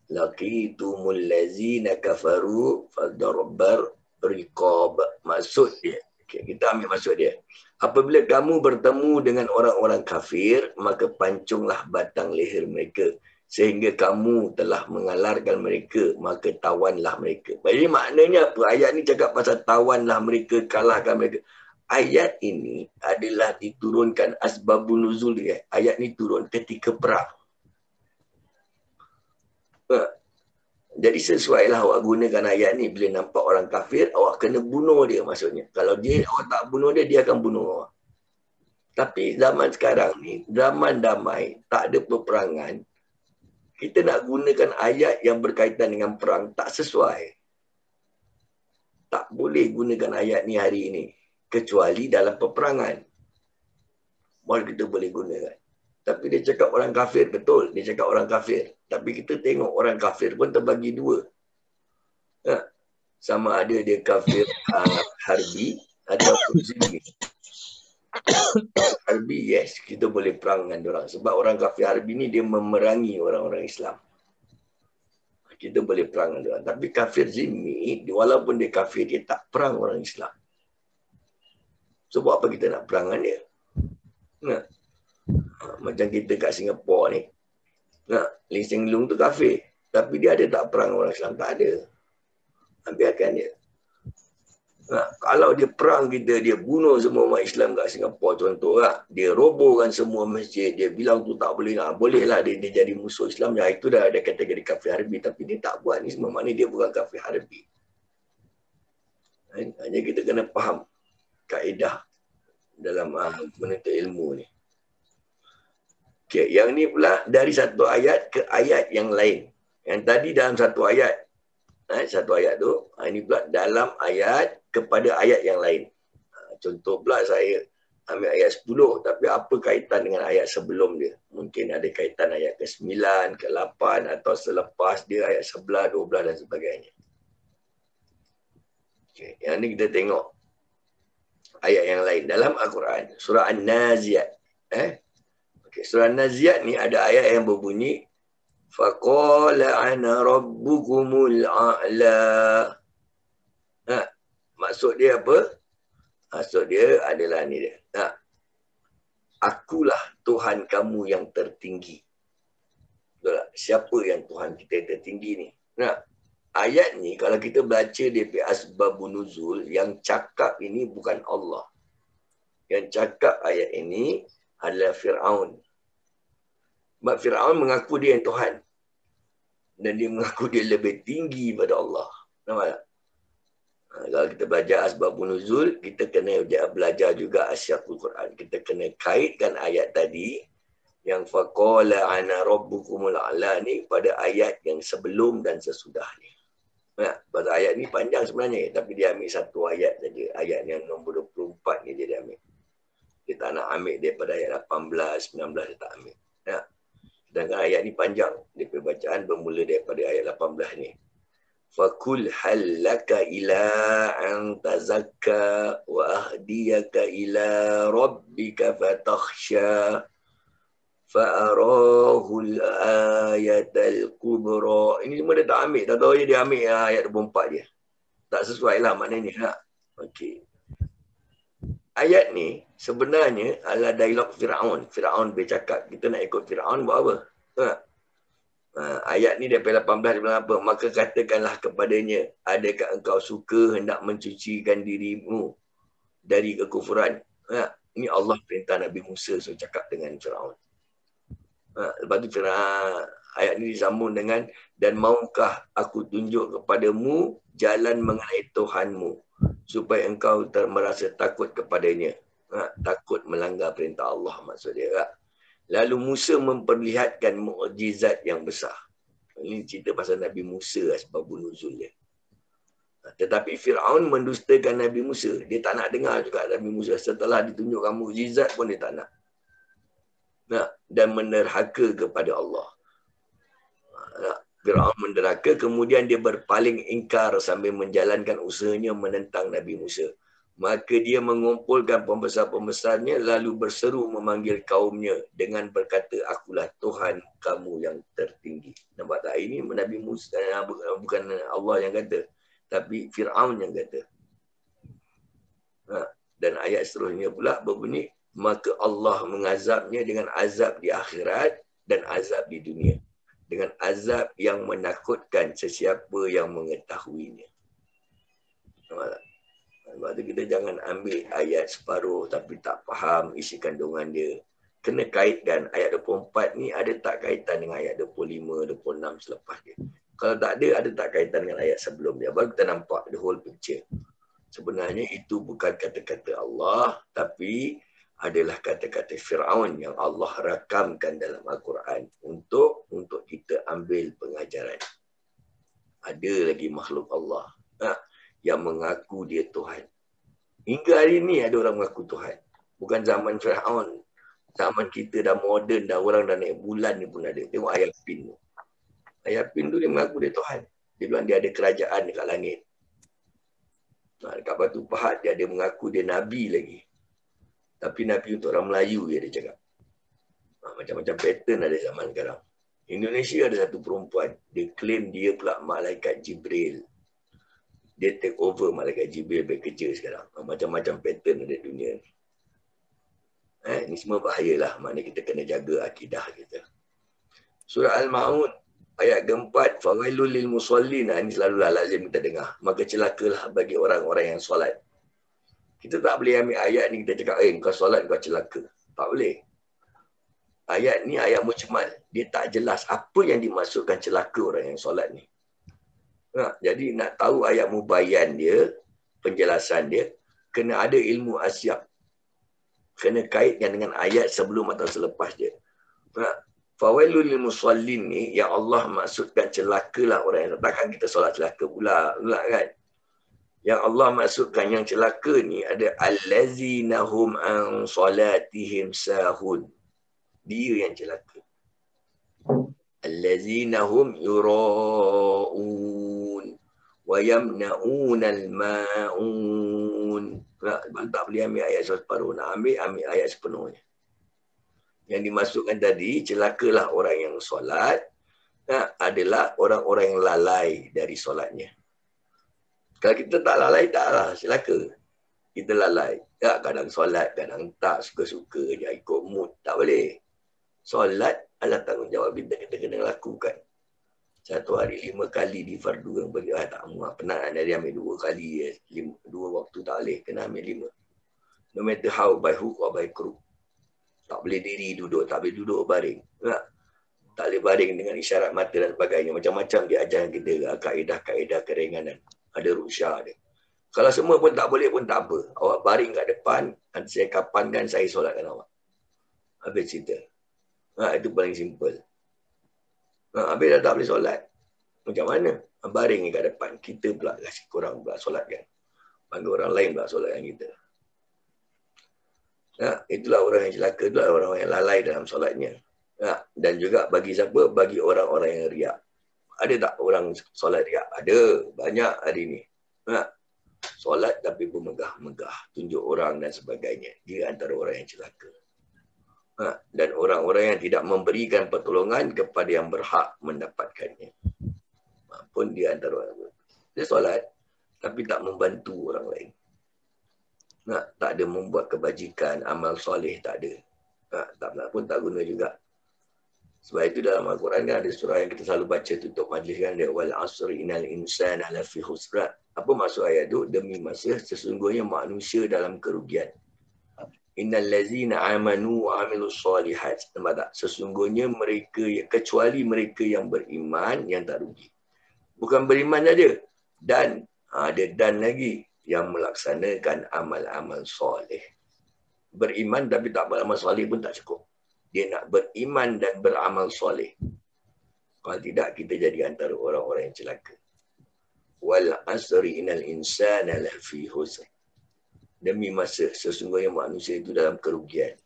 A: laqitumul ladzina kafaru fadarbar riqab. Maksud dia, okay, kita ambil maksud dia. Apabila kamu bertemu dengan orang-orang kafir, maka pancunglah batang leher mereka sehingga kamu telah mengalarkan mereka, maka tawanlah mereka. Jadi maknanya apa? Ayat ni cakap pasal tawanlah mereka, kalahkan mereka. ayat ini adalah diturunkan asbabun nuzul dia. Ayat ni turun ketika perang. Jadi sesuailah awak gunakan ayat ni. Bila nampak orang kafir, awak kena bunuh dia maksudnya. Kalau awak tak bunuh dia, dia akan bunuh awak. Tapi zaman sekarang ni, zaman damai, tak ada peperangan. Kita nak gunakan ayat yang berkaitan dengan perang, tak sesuai. Tak boleh gunakan ayat ni hari ini. Kecuali dalam peperangan. Baru kita boleh gunakan. Tapi dia cakap orang kafir, betul. Dia cakap orang kafir. Tapi kita tengok orang kafir pun terbagi dua. Sama ada dia kafir harbi ataupun zimmi. Harbi, yes. Kita boleh perang dengan orang. Sebab orang kafir harbi ni dia memerangi orang-orang Islam. Kita boleh perang dengan orang. Tapi kafir zimmi, walaupun dia kafir, dia tak perang orang Islam. Sebab apa kita nak perang dengan dia? Nah. Macam kita kat Singapura ni. Lee Hsien Loong tu kafir. Tapi dia ada tak perang orang Islam? Tak ada. Biarkan dia. Kalau dia perang kita, dia bunuh semua umat Islam kat Singapura contoh lah. Dia robohkan semua masjid. Dia bilang tu tak boleh. Bolehlah dia jadi musuh Islam. Ya, itu dah ada kategori kafir harbi. Tapi dia tak buat ni semua. Maknanya dia bukan kafir harbi. Hanya kita kena faham kaedah dalam menuntut ilmu ni. Okay, yang ni pula dari satu ayat ke ayat yang lain. Yang tadi dalam satu ayat. Satu ayat tu. Ini pula dalam ayat kepada ayat yang lain. Contoh pula saya ambil ayat 10. Tapi apa kaitan dengan ayat sebelum dia? Mungkin ada kaitan ayat ke-9, ke-8 atau selepas dia ayat 11, 12 dan sebagainya. Okay, yang ni kita tengok. Ayat yang lain. Dalam Al-Quran. Surah An-Naziat. Surah Naziat ni ada ayat yang berbunyi faqala ana rabbukumul a'la. Maksud dia apa? Maksud dia adalah ni dia. Akulah Tuhan kamu yang tertinggi. Betul tak? Siapa yang Tuhan kita yang tertinggi ni? Ayat ni kalau kita baca dari asbabun nuzul, yang cakap ini bukan Allah. Yang cakap ayat ini adalah Fir'aun. Sebab Fir'aun mengaku dia yang Tuhan. Dan dia mengaku dia lebih tinggi pada Allah. Nampak tak? Kalau kita belajar asbabun nuzul, kita kena belajar juga asyaful Quran. Kita kena kaitkan ayat tadi, yang faqala ana rabbukumul a'la ni pada ayat yang sebelum dan sesudah ni. Pada ayat ni panjang sebenarnya, tapi dia ambil satu ayat saja. Ayat yang nombor 24 ni dia ambil. Dia tak nak ambil daripada ayat 18, 19 dia tak ambil. Sedangkan ayat ni panjang. Dia bacaan bermula daripada ayat 18 ni. Fakul hallaka ila an tazakka wa ahdiyaka ila rabbika fatakhsha fa'arahul ayatal kubra. Ini semua dia tak ambil. Tak tahu dia ambil ayat 24 dia. Tak sesuai lah maknanya. Okey. Ayat ni sebenarnya adalah dialog Fir'aun. Fir'aun bercakap. Kita nak ikut Fir'aun buat apa? Ayat ni daripada 18 dia bilang apa? Maka katakanlah kepadanya, adakah engkau suka hendak mencucikan dirimu dari kekufuran? Ini Allah perintah Nabi Musa cakap dengan Fir'aun. Lepas tu ayat ni disambung dengan, dan maukah aku tunjuk kepadamu jalan mengenai Tuhanmu, supaya engkau merasa takut kepadanya. Takut melanggar perintah Allah maksud dia. Lalu Musa memperlihatkan mukjizat yang besar. Ini cerita pasal Nabi Musa asbabun nuzul dia. Tetapi Fir'aun mendustakan Nabi Musa. Dia tak nak dengar juga Nabi Musa. Setelah ditunjukkan mukjizat pun dia tak nak. Dan menerhaka kepada Allah. Fir'aun menderhaka, kemudian dia berpaling ingkar sambil menjalankan usahanya menentang Nabi Musa. Maka dia mengumpulkan pembesar-pembesarnya lalu berseru memanggil kaumnya dengan berkata, akulah Tuhan kamu yang tertinggi. Nampak tak? Ini Nabi Musa, bukan Allah yang kata, tapi Fir'aun yang kata. Dan ayat seterusnya pula berbunyi, maka Allah mengazabnya dengan azab di akhirat dan azab di dunia. Dengan azab yang menakutkan sesiapa yang mengetahuinya. Sebab tu kita jangan ambil ayat separuh tapi tak faham isi kandungan dia. Kena kaitkan ayat 24 ni ada tak kaitan dengan ayat 25, 26 selepas dia. Kalau tak ada tak kaitan dengan ayat sebelum dia. Baru kita nampak the whole picture. Sebenarnya itu bukan kata-kata Allah, tapi adalah kata-kata Fir'aun yang Allah rakamkan dalam Al-Quran untuk kita ambil pengajaran. Ada lagi makhluk Allah yang mengaku dia Tuhan. Hingga hari ini ada orang mengaku Tuhan. Bukan zaman Fir'aun. Zaman kita dah moden, dah orang dah naik bulan ni pun ada. Tengok ayat Pin tu. Ayat Pin tu dia mengaku dia Tuhan. Dia bilang dia ada kerajaan dekat langit. Dekat Batu Pahat dia ada mengaku dia Nabi lagi. Tapi Nabi untuk orang Melayu dia cakap. Macam-macam pattern ada zaman sekarang. Indonesia ada satu perempuan. Dia claim dia pula Malaikat Jibril. Dia take over Malaikat Jibril bekerja sekarang. Macam-macam pattern ada dunia ni. Ini semua bahayalah. Maknanya kita kena jaga akidah kita. Surah Al-Ma'un ayat keempat. Fawailul lil musallin. Ini selalulah lazim kita dengar. Maka celakalah bagi orang-orang yang solat. Kita tak boleh ambil ayat ni kita cakap, kau solat kau celaka. Tak boleh. Ayat ni ayat mujmal. Dia tak jelas apa yang dimaksudkan celaka orang yang solat ni. Jadi nak tahu ayat mubayyan dia, penjelasan dia, kena ada ilmu asyab. Kena kaitkan dengan ayat sebelum atau selepas dia. Fawailul lil musallin ni, yang Allah maksudkan celakalah orang yang takkan kita solat celaka pula kan? Yang Allah maksudkan yang celaka ni ada allazina hum an salatihim sahun. Dia yang celaka. Allazina hum yura'un wa yamna'un al-ma'un. Tak boleh ambil ayat separuh. Nak ambil ayat sepenuhnya. Yang dimasukkan tadi, celakalah orang yang solat adalah orang-orang yang lalai dari solatnya. Kalau kita tak lalai, taklah celaka. Kita lalai. Kadang solat, kadang tak, suka-suka je, ikut mood. Tak boleh. Solat adalah tanggungjawab kita kena lakukan. Satu hari 5 kali di fardu yang bagi tak muat. Penat dari ambil 2 kali. 2 waktu tak boleh. Kena ambil 5. No matter how, by hook or by crook. Tak boleh diri duduk. Tak boleh duduk baring. Tak boleh baring dengan isyarat mata dan sebagainya. Macam-macam dia ajarkan kita. Kaedah-kaedah keringanan. Ada rusyah dia. Kalau semua pun tak boleh pun tak apa. Awak baring kat depan. Saya kapankan saya solatkan awak. Habis cerita. Itu paling simple. Habis dah tak boleh solat. Macam mana? Baring kat depan. Kita pula kasih korang pula solatkan. Panggil orang lain pula solatkan kita. Itulah orang yang celaka. Itulah orang yang lalai dalam solatnya. Dan juga bagi siapa? Bagi orang-orang yang riak. Ada tak orang solat riak? Ada. Banyak hari ni. Solat tapi bermegah-megah. Tunjuk orang dan sebagainya. Dia antara orang yang celaka. Dan orang-orang yang tidak memberikan pertolongan kepada yang berhak mendapatkannya. Pun dia antara orang. Dia solat, tapi tak membantu orang lain. Tak ada membuat kebajikan, amal soleh tak ada. Tak pun tak guna juga. Sebab itu dalam Al-Quran kan ada surah yang kita selalu baca tutup majlis kan. Wal asri innal insana lafi khusr. Apa maksud ayat itu? Demi masa sesungguhnya manusia dalam kerugian. Innal ladzina amanu wa amilus solihat. Nampak tak? Sesungguhnya mereka, kecuali mereka yang beriman, yang tak rugi. Bukan beriman saja. Dan, ada dan lagi, yang melaksanakan amal-amal soleh. Beriman tapi tak beramal soleh pun tak cukup. Dia nak beriman dan beramal soleh. Kalau tidak, kita jadi antara orang-orang yang celaka. Wal asri innal insana lafi khusr. Demi masa sesungguhnya manusia itu dalam kerugian.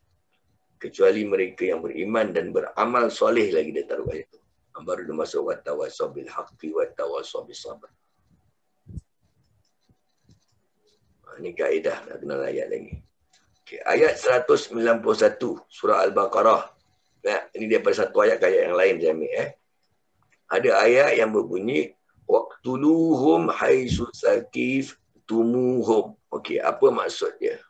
A: Kecuali mereka yang beriman dan beramal soleh lagi dia taruh ayat itu. Baru dia masuk wattawassaw bil haqqi wattawassaw bis sabr. Ini kaedah nak kenal ayat lagi. Okay, ayat 191 surah Al-Baqarah. Ini daripada satu ayat ke ayat yang lain saya ambil. Ada ayat yang berbunyi waqtuluhum haitsu sakif-tumuhum. Okey, apa maksud dia?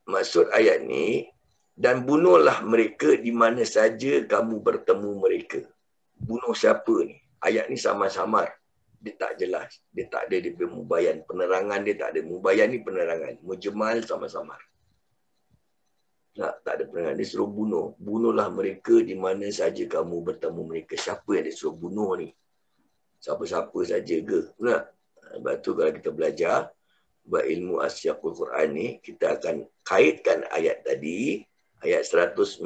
A: Maksud ayat ni, dan bunuhlah mereka di mana saja kamu bertemu mereka. Bunuh siapa ni? Ayat ni samar-samar. dia tak jelas. Dia tak ada dia mubayan. Penerangan dia tak ada. Mubayan ni penerangan. Mujmal sama-sama. Tak ada penerangan. Dia suruh bunuh. Bunuhlah mereka di mana saja kamu bertemu mereka. Siapa yang dia suruh bunuh ni? Siapa-siapa saja ke? Tak? Sebab tu kalau kita belajar buat ilmu asyaqul Quran ni, kita akan kaitkan ayat tadi, ayat 190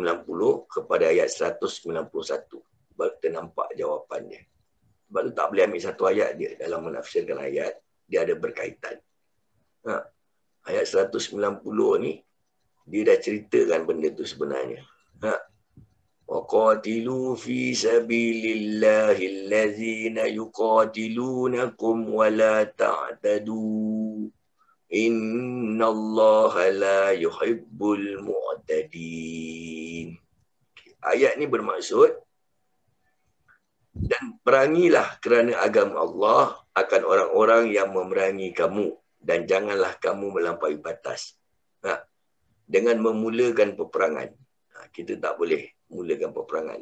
A: kepada ayat 191. Baru kita nampak jawapannya. Sebab tu tak boleh ambil satu ayat dia dalam menafsirkan ayat. Dia ada berkaitan. Ayat 190 ni, dia dah ceritakan benda tu sebenarnya. وَقَاتِلُوا فِي سَبِيلِ اللَّهِ الَّذِينَ يُقَاتِلُونَكُمْ وَلَا تَعْتَدُوا إِنَّ اللَّهَ لَا يُحِبُّ الْمُعْتَدِينَ. Ayat ni bermaksud, dan perangilah kerana agama Allah akan orang-orang yang memerangi kamu, dan janganlah kamu melampaui batas. Dengan memulakan peperangan. Kita tak boleh mulakan peperangan.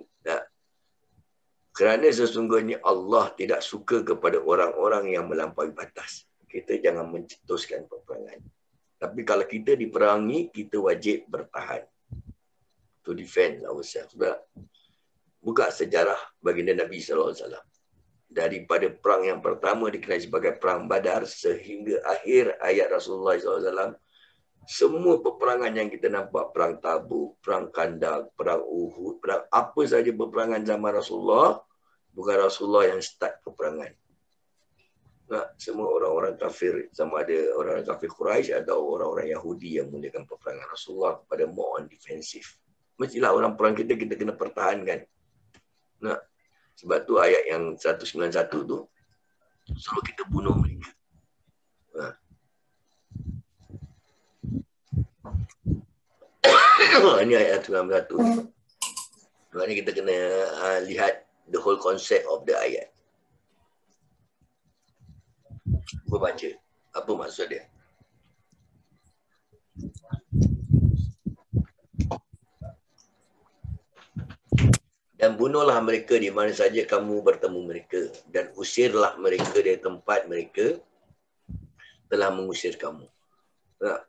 A: Kerana sesungguhnya Allah tidak suka kepada orang-orang yang melampaui batas. Kita jangan mencetuskan peperangan. Tapi kalau kita diperangi, kita wajib bertahan. To defend ourselves. Buka sejarah baginda Nabi SAW. Daripada perang yang pertama dikenali sebagai perang Badar sehingga akhir ayat Rasulullah SAW. Semua peperangan yang kita nampak, perang Tabuk, perang Kandak, perang Uhud, perang apa saja peperangan zaman Rasulullah, bukan Rasulullah yang start peperangan. Semua orang-orang kafir, sama ada orang-orang kafir Quraisy atau orang-orang Yahudi yang mulakan peperangan Rasulullah kepada more on defensif. Mestilah orang perang kita kena pertahankan. Sebab tu ayat yang 191 tu suruh kita bunuh mereka. Ini ayat 91. Maksudnya kita kena lihat the whole concept of the ayat. Cuba baca. Apa maksud dia? Dan bunuhlah mereka di mana saja kamu bertemu mereka. Dan usirlah mereka dari tempat mereka telah mengusir kamu.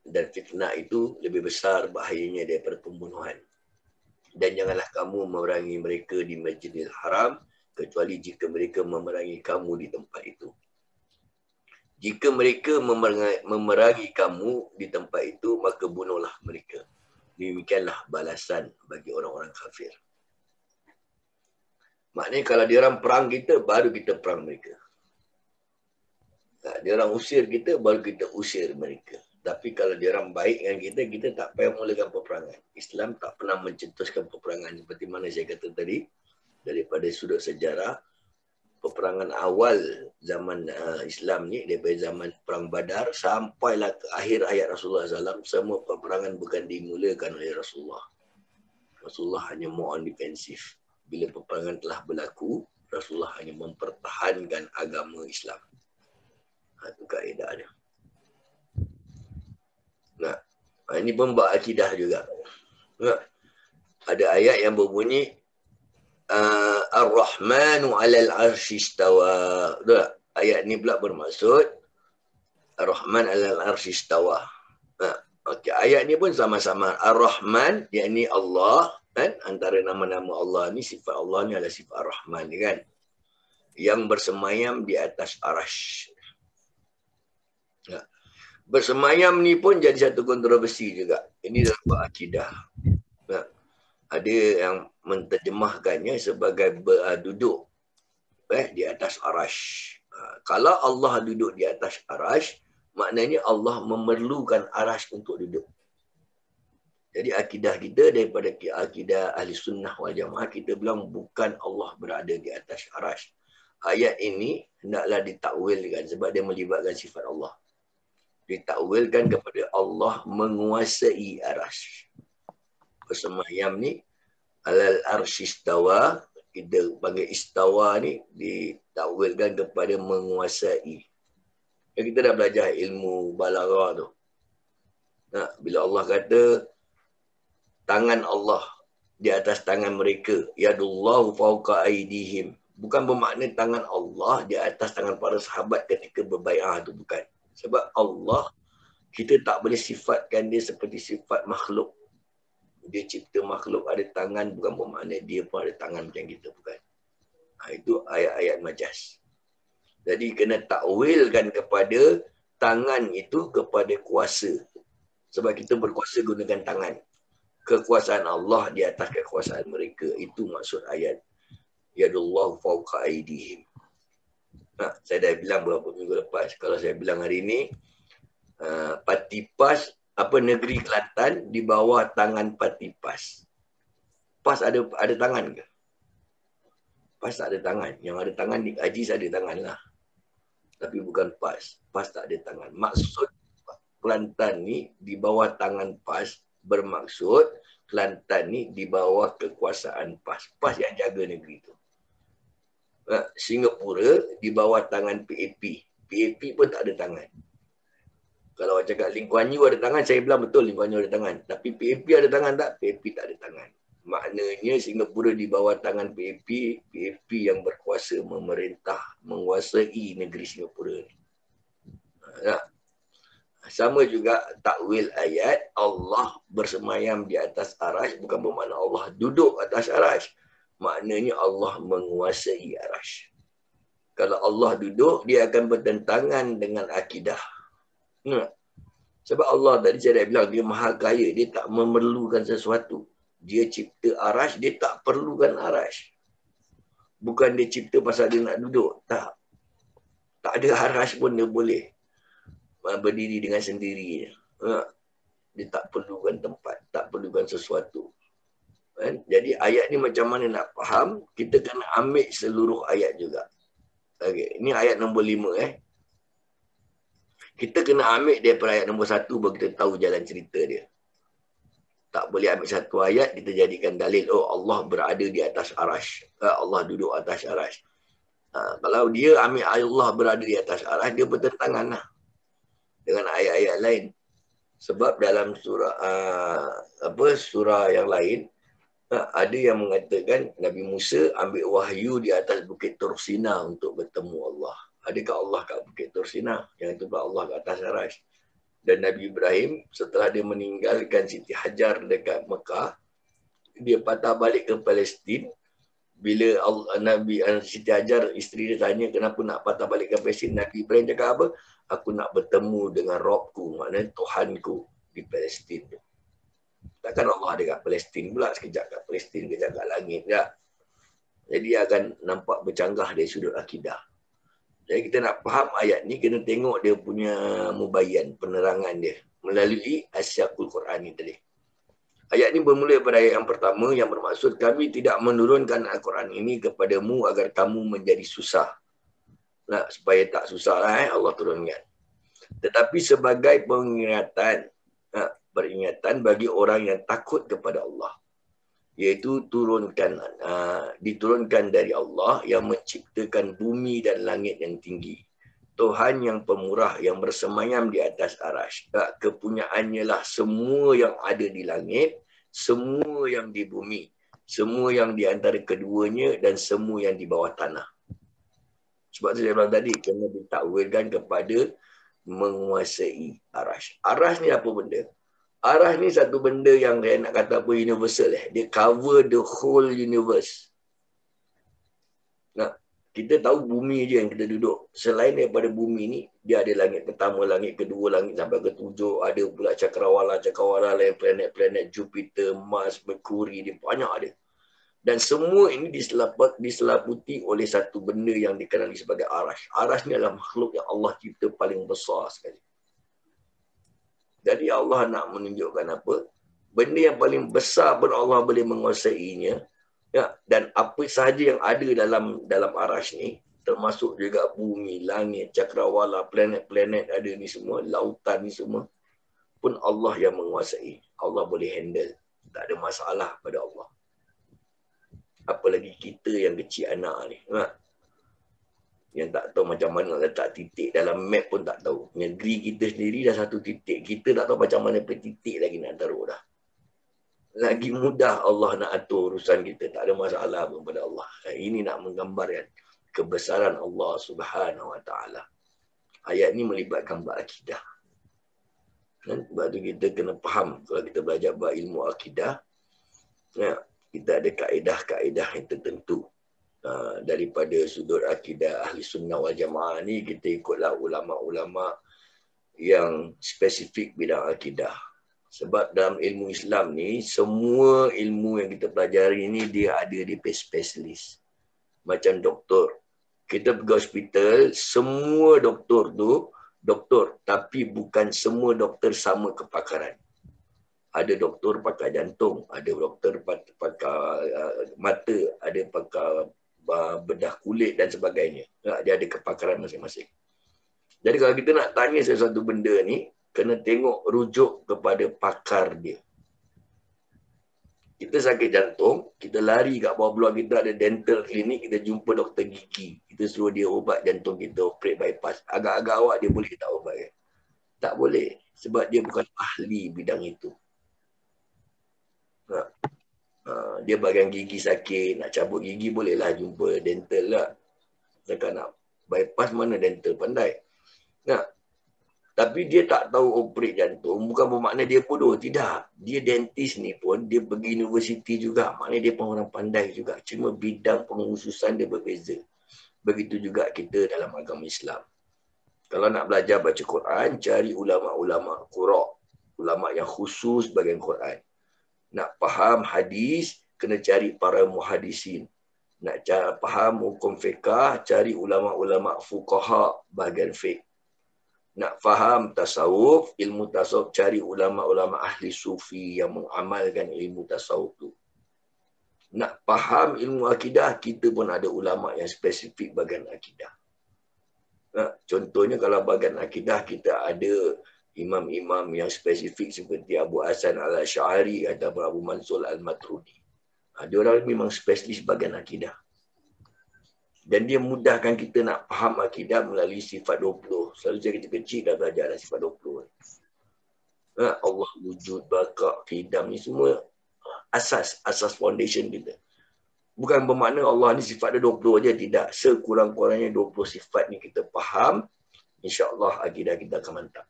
A: Dan fitnah itu lebih besar bahayanya daripada pembunuhan. Dan janganlah kamu memerangi mereka di Masjidil Haram kecuali jika mereka memerangi kamu di tempat itu. Jika mereka memerangi kamu di tempat itu, maka bunuhlah mereka. Demikianlah balasan bagi orang-orang kafir. Maknanya kalau dia orang perang kita, baru kita perang mereka. Dia orang usir kita, baru kita usir mereka. Tapi kalau dia orang baik dengan kita, kita tak payah mulakan peperangan. Islam tak pernah mencetuskan peperangan. Seperti mana saya kata tadi, daripada sudut sejarah, peperangan awal zaman Islam ni, daripada zaman Perang Badar, sampailah ke akhir hayat Rasulullah SAW, semua peperangan bukan dimulakan oleh Rasulullah. Rasulullah hanya more on defensif. Bila peperangan telah berlaku, Rasulullah hanya mempertahankan agama Islam. Itu kaedah dia. Ini pun bab akidah juga. Ada ayat yang berbunyi Ar-Rahmanu 'alal 'arsy istawa. Ayat ni pula bermaksud Ar-Rahman 'alal 'arsy istawa. Okey, ayat ni pun sama-sama Ar-Rahman, yakni Allah, kan? Antara nama-nama Allah ni, sifat Allah ni adalah sifat Ar-Rahman, kan? Yang bersemayam di atas arash. Bersemayam ni pun jadi satu kontroversi juga. Ini dalam akidah. Ada yang menterjemahkannya sebagai duduk di atas arash. Kalau Allah duduk di atas arash, maknanya Allah memerlukan arash untuk duduk. Jadi akidah kita daripada akidah ahli sunnah wal jamaah, kita bilang bukan Allah berada di atas arash. Ayat ini hendaklah ditakwilkan sebab dia melibatkan sifat Allah. Ditakwilkan kepada Allah menguasai arash. Bersemayam ni alal arsy istawa, kita panggil istawa ni ditakwilkan kepada menguasai. Kita dah belajar ilmu balaghah tu. Bila Allah kata tangan Allah di atas tangan mereka, yadullahu fawqa aydihim, Bukan bermakna tangan Allah di atas tangan para sahabat ketika berbai'ah tu, bukan. Sebab Allah, kita tak boleh sifatkan dia seperti sifat makhluk. Dia cipta makhluk ada tangan, bukan bermakna dia pun ada tangan macam kita, bukan. Itu ayat-ayat majaz. Jadi kena takwilkan kepada tangan itu kepada kuasa. Sebab kita berkuasa gunakan tangan. Kekuasaan Allah di atas kekuasaan mereka. Itu maksud ayat. Yadullahu fawqa aydihim. Saya dah bilang beberapa minggu lepas. Kalau saya bilang hari ini, Patipas, negeri Kelantan di bawah tangan Patipas. PAS ada tangan ke? PAS tak ada tangan. Yang ada tangan di Aziz ada tangan lah. Tapi bukan PAS. PAS tak ada tangan. Maksud Kelantan ni di bawah tangan PAS bermaksud Kelantan ni di bawah kekuasaan PAS. PAS yang jaga negeri tu. Singapura di bawah tangan PAP. PAP pun tak ada tangan. Kalau orang cakap Lee Kuan Yew ada tangan, saya bilang betul Lee Kuan Yew ada tangan. Tapi PAP ada tangan tak? PAP tak ada tangan. Maknanya Singapura di bawah tangan PAP, PAP yang berkuasa memerintah, menguasai negeri Singapura ni. Sama juga takwil ayat Allah bersemayam di atas arash, bukan bermakna Allah duduk atas arash. Maknanya Allah menguasai arash. Kalau Allah duduk, dia akan bertentangan dengan akidah. Sebab Allah tadi saya dah bilang, dia maha kaya, dia tak memerlukan sesuatu. Dia cipta arash, dia tak perlukan arash. Bukan dia cipta pasal dia nak duduk. Tak. Tak ada arash pun dia boleh berdiri dengan sendiri. Dia tak perlukan tempat, tak perlukan sesuatu. Jadi ayat ni macam mana nak faham, kita kena ambil seluruh ayat juga. Okay. Ini ayat nombor 5. Kita kena ambil daripada ayat nombor 1 baru kita tahu jalan cerita dia. Tak boleh ambil satu ayat, kita jadikan dalil, oh Allah berada di atas arash. Allah duduk atas arash. Kalau dia ambil Allah berada di atas arash, dia bertentangan lah dengan ayat-ayat lain. Sebab dalam surah yang lain, ada yang mengatakan Nabi Musa ambil wahyu di atas Bukit Tursina untuk bertemu Allah. Adakah Allah kat Bukit Tursina? Yang itu Allah kat atas arash. Dan Nabi Ibrahim setelah dia meninggalkan Siti Hajar dekat Mekah, dia patah balik ke Palestin. Bila Nabi Siti Hajar, isteri dia tanya kenapa nak patah balik ke Palestin, Nabi Ibrahim cakap apa? Aku nak bertemu dengan Robku, maknanya Tuhanku di Palestin. Takkan Allah ada kat Palestin pula, sekejap kat Palestin, sekejap kat langit. Tak? Jadi akan nampak bercanggah dari sudut akidah. Jadi kita nak faham ayat ni, kena tengok dia punya mubayyan, penerangan dia melalui asyakul Quran ni tadi. Ayat ni bermula pada ayat yang pertama yang bermaksud kami tidak menurunkan Al-Quran ini kepadamu agar kamu menjadi susah. Nah, supaya tak susah lah Allah turunkan. Tetapi sebagai peringatan, peringatan bagi orang yang takut kepada Allah. Iaitu diturunkan dari Allah yang menciptakan bumi dan langit yang tinggi. Tuhan yang pemurah yang bersemayam di atas arash. Kepunyaannya lah semua yang ada di langit, semua yang di bumi, semua yang di antara keduanya dan semua yang di bawah tanah. Sebab saya bilang tadi, kena ditakwilkan kepada menguasai arash. Arash ni apa benda? Arash ni satu benda yang saya nak kata apa universal. Dia cover the whole universe. Nah, kita tahu bumi je yang kita duduk. Selain daripada bumi ni, dia ada langit pertama, langit kedua, langit sampai ke 7. Ada pula cakrawala lain, planet-planet Jupiter, Mars, Mercury, dia banyak ada. Dan semua ini diselaputi oleh satu benda yang dikenali sebagai arash. Arash ni adalah makhluk yang Allah cipta paling besar sekali. Jadi Allah nak menunjukkan apa? Benda yang paling besar pun Allah boleh menguasainya. Ya, dan apa sahaja yang ada dalam arash ni, termasuk juga bumi, langit, cakrawala, planet-planet ada ni semua, lautan ni semua, pun Allah yang menguasai. Allah boleh handle. Tak ada masalah pada Allah. Apalagi kita yang kecil anak ni. Yang tak tahu macam mana letak titik dalam map pun tak tahu. Negeri kita sendiri dah satu titik. Kita tak tahu macam mana titik lagi nak taruh dah. lagi mudah Allah nak atur urusan kita. Tak ada masalah pun pada Allah. Ini nak menggambarkan kebesaran Allah Subhanahu Wa Taala. Ayat ni melibatkan bab akidah. Sebab tu kita kena faham kalau kita belajar bab ilmu akidah, kita ada kaedah-kaedah yang tertentu. Daripada sudut akidah ahli sunnah wal jamaah ni, kita ikutlah ulama-ulama yang spesifik bidang akidah. Sebab dalam ilmu Islam ni, semua ilmu yang kita pelajari ni dia ada di spesialis. Macam doktor. Kita pergi hospital, semua doktor tu doktor, tapi bukan semua doktor sama kepakaran. Ada doktor pakar jantung, ada doktor pakar mata, ada pakar bedah kulit dan sebagainya. Dia ada kepakaran masing-masing. Jadi kalau kita nak tanya sesuatu benda ni, kena tengok rujuk kepada pakar dia. Kita sakit jantung, kita lari kat bawah blok kita ada dental clinic, kita jumpa doktor gigi. Kita suruh dia ubat jantung kita, operate bypass. Agak-agak awak dia boleh tak ubat kan? Tak boleh. Sebab dia bukan ahli bidang itu. Dia bahagian gigi sakit, nak cabut gigi bolehlah jumpa dental lah. Cakap nak bypass mana dental pandai. Tapi dia tak tahu operate jantung, bukan bermakna dia bodoh. Tidak. Dia dentist ni pun, dia pergi universiti juga. Maknanya dia pun orang pandai juga. Cuma bidang pengurusan dia berbeza. Begitu juga kita dalam agama Islam. Kalau nak belajar baca Quran, cari ulama-ulama qura'. Ulama yang khusus bagian Quran. Nak faham hadis, kena cari para muhadisin. Nak faham hukum fiqah, cari ulama-ulama fuqaha bahagian fiqh. Nak faham tasawuf, ilmu tasawuf, cari ulama-ulama ahli sufi yang mengamalkan ilmu tasawuf tu. Nak faham ilmu akidah, kita pun ada ulama yang spesifik bahagian akidah. Contohnya kalau bahagian akidah, kita ada imam-imam yang spesifik seperti Abu Hasan al-Asy'ari ataupun Abu Mansur al-Maturidi. Dia orang memang spesialis bahagian akidah. Dan dia mudahkan kita nak faham akidah melalui sifat 20. Selalu saya kecil-kecil dah belajar dah sifat 20. Allah wujud, baka, qidam ni semua asas foundation kita. Bukan bermakna Allah ni sifat dia 20 aja, tidak. Sekurang-kurangnya 20 sifat ni kita faham, insya-Allah akidah kita akan mantap.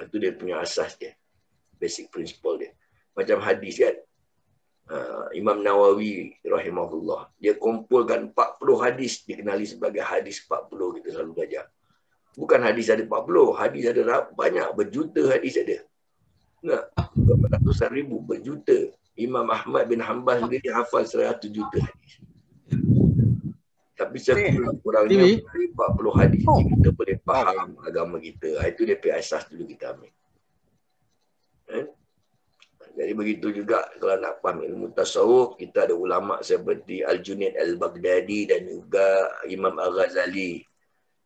A: Itu dia punya asas dia. Basic principle dia. Macam hadis kan. Imam Nawawi rahimahullah, dia kumpulkan 40 hadis, dikenali sebagai hadis 40, kita selalu belajar. Bukan hadis ada 40, hadis ada banyak, berjuta hadis ada. Berapa ratusan ribu, berjuta. Imam Ahmad bin Hanbal sendiri hafal 100 juta hadis. Tapi sekurang-kurangnya 40 hadis kita boleh faham agama kita. Itu dia punya asas dulu kita ambil. Jadi begitu juga kalau nak faham ilmu tasawuf, kita ada ulama seperti Al-Junaid Al-Baghdadi dan juga Imam Al-Ghazali.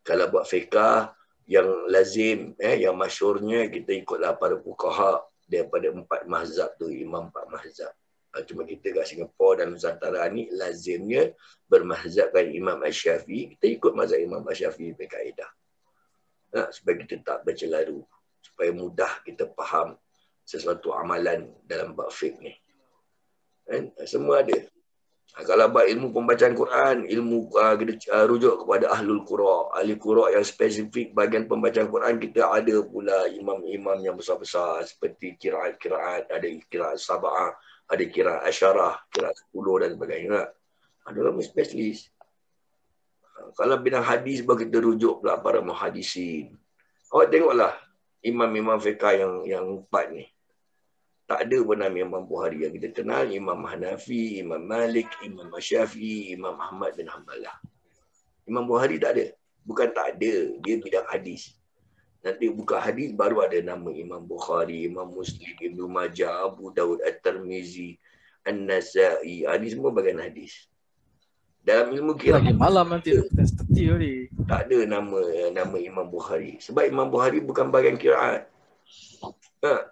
A: Kalau buat fiqah yang lazim, yang masyhurnya, kita ikutlah para fuqaha daripada 4 mazhab tu, imam 4 mazhab. Cuma kita kat Singapura dan Nusantara ni lazimnya bermazhabkan Imam Asy-Syafi'i, kita ikut mazhab Imam Asy-Syafi'i berkaedah. Supaya kita tak bercelaru, supaya mudah kita faham sesuatu amalan dalam bab fiqh ni. Semua ada. Kalau bab ilmu pembacaan Quran, ilmu kita rujuk kepada ahlul qura'. Ahli qura' yang spesifik bahagian pembacaan Quran, kita ada pula imam-imam yang besar-besar seperti kiraat-kiraat, ada kiraat sab'ah, ada kiraat asyarah, kiraat 10 dan sebagainya. Ada orang spesialis. Kalau bidang hadis, baru kita rujuk pula para muhadisin. Awak tengoklah imam-imam fiqah yang 4 ni. Tak ada pun nama Imam Bukhari yang kita kenal. Imam Hanafi, Imam Malik, Imam Syafi'i, Imam Ahmad bin Hanbal. Imam Bukhari tak ada. Bukan tak ada. Dia bidang hadis. Nanti buka hadis baru ada nama Imam Bukhari, Imam Muslim, Ibnu Majah, Abu Dawud, At-Tirmizi, An-Nasa'i. Ini semua bagian hadis. Dalam ilmu kira
D: malam nanti
A: tak ada nama Imam Bukhari. Sebab Imam Bukhari bukan bagian kiraat.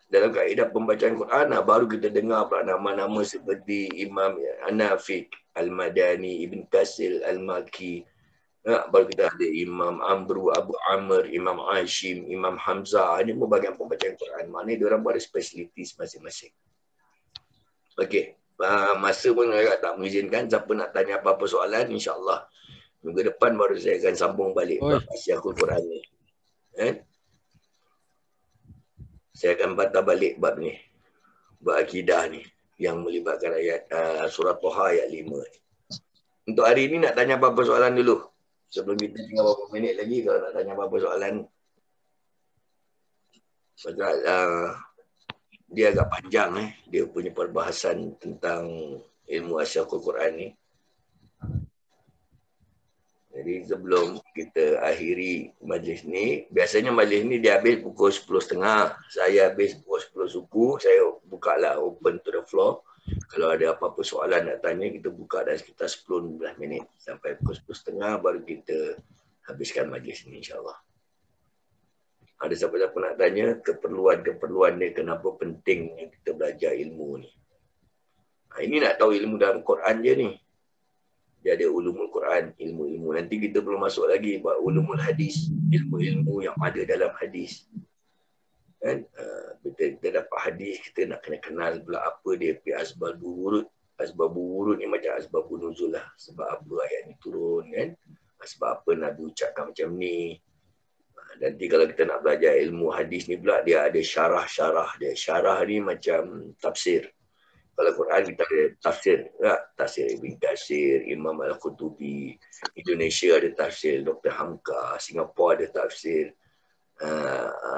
A: Dalam kaedah pembacaan Quran, baru kita dengar pula nama-nama seperti Imam Nafi' Al-Madani, Ibn Katsir Al-Makki. Baru kita ada Imam Amru, Abu Amr, Imam Hashim, Imam Hamzah. Ini semua bagian pembacaan Quran. Maknanya diorang ada spesialitis masing-masing. Okey. Masa pun agak tak mengizinkan. Siapa nak tanya apa-apa soalan, insyaAllah minggu depan baru saya akan sambung balik bab Asyiakul Quran ni. Saya akan batal balik bab ni. Bab akidah ni. Yang melibatkan ayat surah Toha ayat 5 ni. Untuk hari ni nak tanya apa-apa soalan dulu. Sebelum kita tinggal beberapa minit lagi kalau nak tanya apa-apa soalan. Sebab dia agak panjang dia punya perbahasan tentang ilmu Asyiakul Quran ni. Jadi sebelum kita akhiri majlis ni, biasanya majlis ni dia habis pukul 10.30. Saya habis pukul 10 suku, saya buka lah open to the floor. Kalau ada apa-apa soalan nak tanya, kita buka dalam sekitar 10-15 minit. Sampai pukul 10.30 baru kita habiskan majlis ni insyaAllah. Ada siapa-siapa nak tanya keperluan-keperluan dia, kenapa pentingnya kita belajar ilmu ni. Ini nak tahu ilmu dalam Quran je ni. Dia ada ulumul Quran, ilmu-ilmu. Nanti kita belum masuk lagi buat ulumul hadis, ilmu-ilmu yang ada dalam hadis. Kan? Kita dapat hadis, kita nak kena kenal pula apa dia punya asbabul wurud. Asbabul wurud ni macam asbabun nuzul lah. Sebab apa ayat ni turun kan. Sebab apa Nabi ucapkan macam ni. Nanti kalau kita nak belajar ilmu hadis ni pula, dia ada syarah-syarah dia. Syarah ni macam tafsir. Kalau Quran kita ada tafsir. Tafsir Ibn Katsir, Imam Al-Qutubi. Indonesia ada tafsir Dr. Hamka. Singapura ada tafsir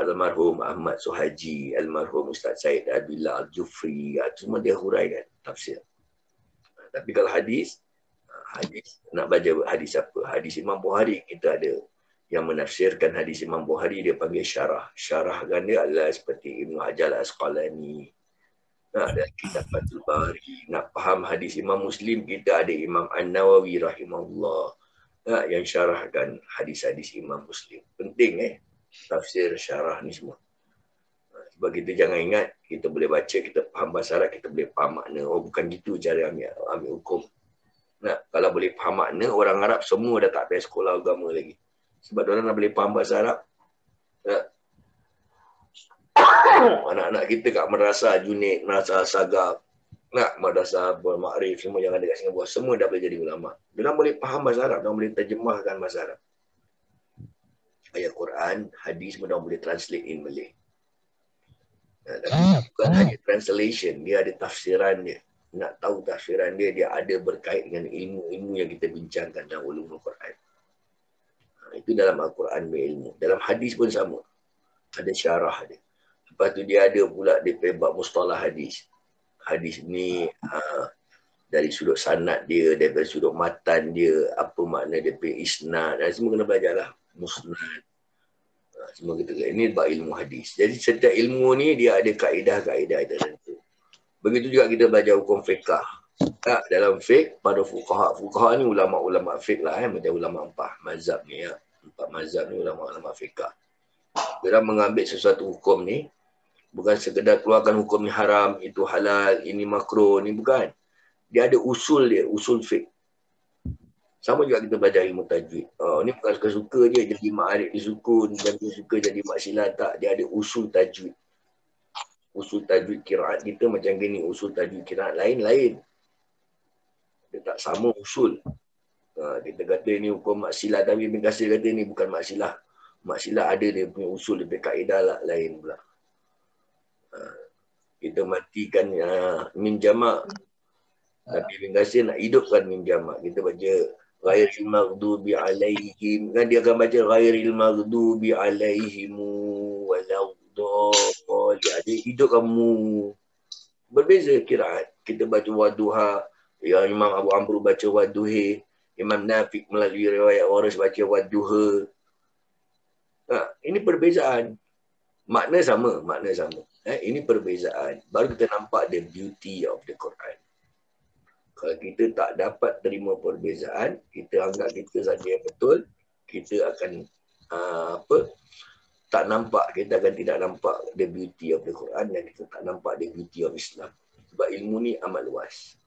A: almarhum Ahmad Suhaji, almarhum Ustaz Said Abdullah Al-Jufri. Semua dia huraikan tafsir. Tapi kalau hadis nak baca hadis apa? Hadis Imam Bukhari kita ada yang menafsirkan hadis Imam Bukhari, dia panggil syarah. Syarah kan dia adalah seperti Ibn Hajar Al-Asqalani. Dan kitab Fathul Bari. Nak faham hadis Imam Muslim, kita ada Imam An-Nawawi rahimahullah yang syarahkan hadis-hadis Imam Muslim. Penting tafsir, syarah ni semua. Sebab kita jangan ingat, kita boleh baca, kita faham bahasa Arab, kita boleh faham makna. Oh bukan gitu cara ambil hukum. Kalau boleh faham makna, orang Arab semua dah tak payah sekolah agama lagi. Sebab orang dah boleh faham bahasa Arab. Anak-anak kita kat Madrasah Junaid, Madrasah Sagaf, Madrasah Ma'arif, semua yang ada kat Singapura, semua dah boleh jadi ulama. Mereka boleh faham bahasa Arab, mereka boleh terjemahkan bahasa Arab. Ayat Quran, hadis, mereka boleh translate in Malay. Tapi bukan hanya translation, dia ada tafsiran dia. Nak tahu tafsiran dia, dia ada berkait dengan ilmu-ilmu yang kita bincangkan dalam ulumul Quran. Itu dalam Al-Quran berilmu. Dalam hadis pun sama. Ada syarah dia. Lepas tu dia ada pula dia bab mustalah hadis. Hadis ni dari sudut sanad dia, dari sudut matan dia, apa makna dia punya isnad. Dan semua kena belajar lah. Musnad. Semua kita ini bab ilmu hadis. Jadi setiap ilmu ni dia ada kaedah-kaedah tertentu. Begitu juga kita belajar hukum fiqah. Dalam fiqh, pada fuqaha. Fuqaha ni ulama-ulama fiqh lah. Macam ulama 4 mazhab ni. 4 mazhab ni ulama-ulama fiqh. Dia mengambil sesuatu hukum ni. Bukan sekedar keluarkan hukum ni haram, itu halal, ini makruh, ni bukan. Dia ada usul dia, usul fiqh. Sama juga kita belajar ilmu tajwid. Ni bukan suka-suka je jadi ma'arif disukun, dan suka jadi maksilat. Tak, dia ada usul tajwid. Usul tajwid kiraat kita macam gini, usul tajwid kiraat lain-lain. Dia tak sama usul. Kita kata ni hukum maksilah, tapi Ibn Katsir kata ni bukan maksilah. Maksilah ada dia punya usul, dia punya kaedah lah, lain pula. Kita matikan mim jamak. Tapi Ibn Katsir nak hidupkan mim jamak. Kita baca ghairil maghdubi alaihim. Kan dia akan baca ghairil maghdubi alaihimu waladdallin. Dia hidup kamu. Berbeza kiraat. Kita baca waduha. Ya, Imam Abu Amr baca waduhe. Imam Nafiq melalui riwayat waris baca waduha. Ini perbezaan. Makna sama. Ini perbezaan. Baru kita nampak the beauty of the Quran. Kalau kita tak dapat terima perbezaan, kita anggap kita saja yang betul, kita akan tak nampak, kita akan tidak nampak the beauty of the Quran dan kita tak nampak the beauty of Islam. Sebab ilmu ni amat luas.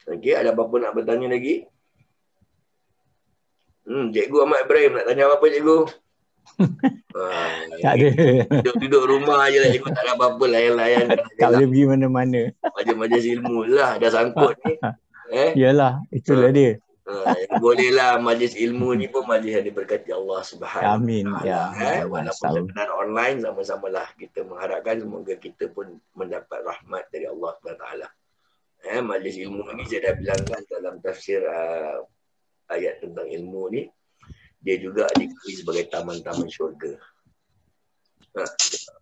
A: Okey, ada apa-apa nak bertanya lagi? Cikgu Ahmad Ibrahim nak tanya apa-apa cikgu?
D: Tak ada.
A: Duduk rumah je lah, ikut tak ada apa-apa, layan-layan.
D: Tak boleh pergi mana-mana.
A: Majlis ilmu lah, dah sangkut ni.
D: Yalah, itulah dia.
A: Boleh lah, majlis ilmu ni pun majlis yang diberkati Allah Subhanahu
D: Amin. Ya.
A: Walaupun sekedar online, sama-sama lah kita mengharapkan semoga kita pun mendapat rahmat dari Allah SWT. Majlis ilmu ni saya dah bilangkan dalam tafsir ayat tentang ilmu ni, dia juga dikenali sebagai taman-taman syurga.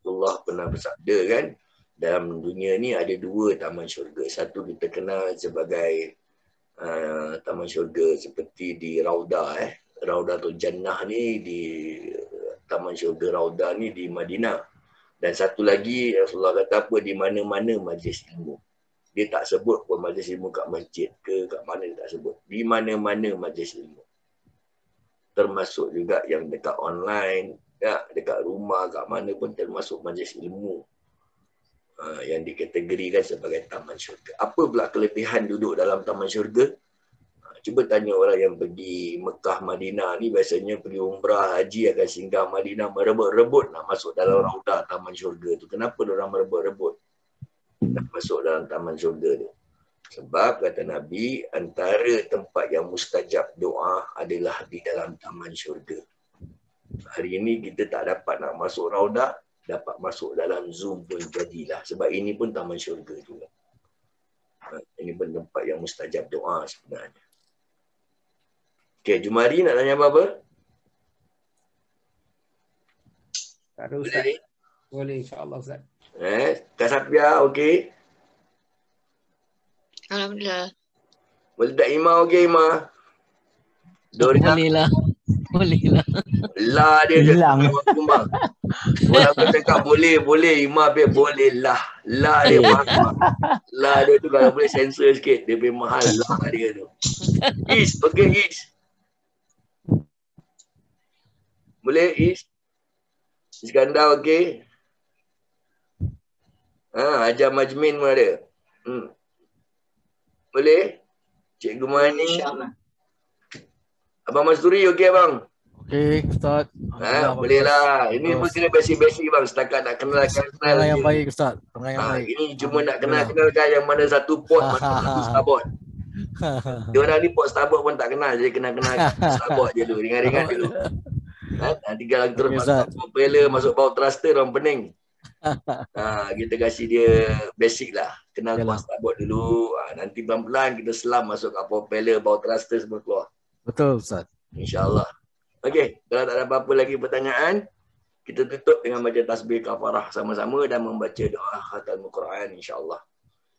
A: Allah pernah bersabda kan, dalam dunia ni ada 2 taman syurga. Satu kita kenal sebagai taman syurga seperti di Raudah, Raudatul Jannah ni, di taman syurga Raudah ni di Madinah. Dan satu lagi Rasulullah kata apa, di mana-mana majlis ilmu. Dia tak sebut pun majlis ilmu kat masjid ke kat mana, dia tak sebut. Di mana-mana majlis ilmu. Termasuk juga yang dekat online, dekat rumah, kat mana pun termasuk majlis ilmu. Yang dikategorikan sebagai taman syurga. Apa pula kelebihan duduk dalam taman syurga? Cuba tanya orang yang pergi Mekah, Madinah ni, biasanya pergi umrah, haji akan singgah Madinah, merebut-rebut nak masuk dalam raudah taman syurga tu. Kenapa diorang merebut-rebut nak masuk dalam taman syurga tu? Sebab kata Nabi, antara tempat yang mustajab doa adalah di dalam taman syurga. Hari ini kita tak dapat nak masuk raudah, dapat masuk dalam Zoom pun jadilah. Sebab ini pun taman syurga juga. Ini pun tempat yang mustajab doa sebenarnya. Okey, Jumari nak tanya apa-apa?
E: Tak ada Ustaz. Boleh insyaAllah Ustaz.
A: Kak Safia, okey?
F: Alhamdulillah.
A: Boleh tak Ima, okey Ima?
B: Boleh lah. Boleh lah.
A: Lah dia
D: hilang.
A: Orang tu cakap boleh, Ima biar boleh lah. Lah dia mahal. Lah dia tu kalau boleh sensor sikit, dia lebih mahal lah dia tu. Is, okey Is. Boleh Is? Iskandar okey? Hajar Majmin pun ada. Boleh? Cikgu Mani. Abang Masturi okey abang?
G: Okey Ustaz.
A: Boleh lah. Ini pun kena basic-basic bang. Setakat nak kenalkan.
G: Perangai yang baik Ustaz. Perangai yang baik.
A: Ini cuma nak kenalkan yang mana satu port, mana satu starboard. Dia orang ni port starboard pun tak kenal. Jadi kenal starboard je dulu. Ringan-ringan dulu. Nanti kalau terus masuk propeller, masuk bawah thruster, orang pening. Kita kasih dia basic lah. Kenal port starboard dulu. Nanti pelan-pelan kita selam masuk kat propeller, bawah thruster semua keluar.
G: Betul Ustaz.
A: InsyaAllah. Okey, kalau tak ada apa-apa lagi pertanyaan, kita tutup dengan baca tasbih kafarah sama-sama dan membaca doa khatamul Quran insya-Allah.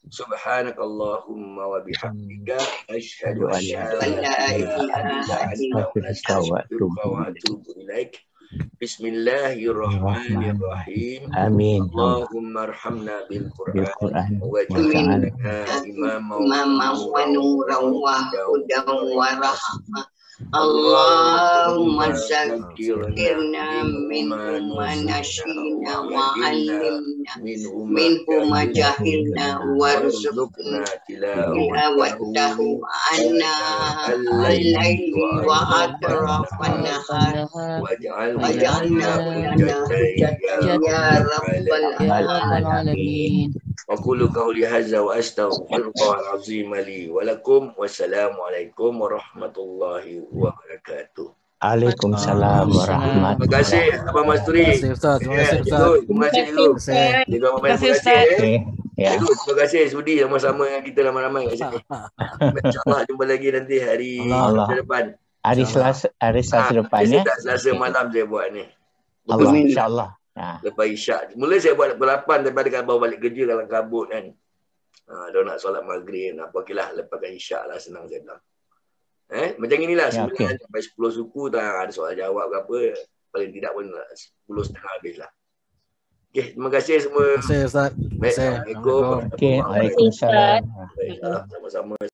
A: Subhanakallahumma wa bihamdika asyhadu an la ilaha illa anta astaghfiruka wa atubu ilaik. Bismillahirrahmanirrahim.
D: Amin.
A: Allahumma arhamna bil Quran waj'alna imaman
F: wa nuran wa hudan wa rahmah. Allahumma zakkirna minhu ma nasina wa 'allimna minhu ma jahilna warzuqna tilawatahu anna al-laili wa atrafan nahar waj'alna ya rabbal alamin.
A: Aqulu qawli hadza wa astaghfirullahal azim li wa lakum. Wassalamualaikum warahmatullahi wabarakatuh.
D: Waalaikumsalam warahmatullahi wabarakatuh.
A: Terima kasih Abang Masturi.
G: Terima kasih Ustaz. Terima kasih Ustaz.
A: Terima kasih dulu. Terima kasih Ustaz. Terima kasih sudi sama-sama dengan kita ramai-ramai kat sini. InsyaAllah jumpa lagi nanti hari depan.
D: Hari Selasa depan ya.
A: Selasa malam saya buat ni.
D: Allah insya-Allah.
A: Lepas isyak. Mula saya buat pukul 8 daripada kalau bawa balik kerja kalau kabut kan. Dia nak solat maghrib. Okeylah lepaskan isyak lah, senang saya bilang. Macam inilah 9 sampai 10 suku tak ada soal jawab ke apa. Paling tidak pun 10.30 habis lah. Okey, terima kasih semua.
G: Terima kasih Ustaz.
A: Assalamualaikum.
D: Okey, waalaikumsalam.
A: Sama-sama.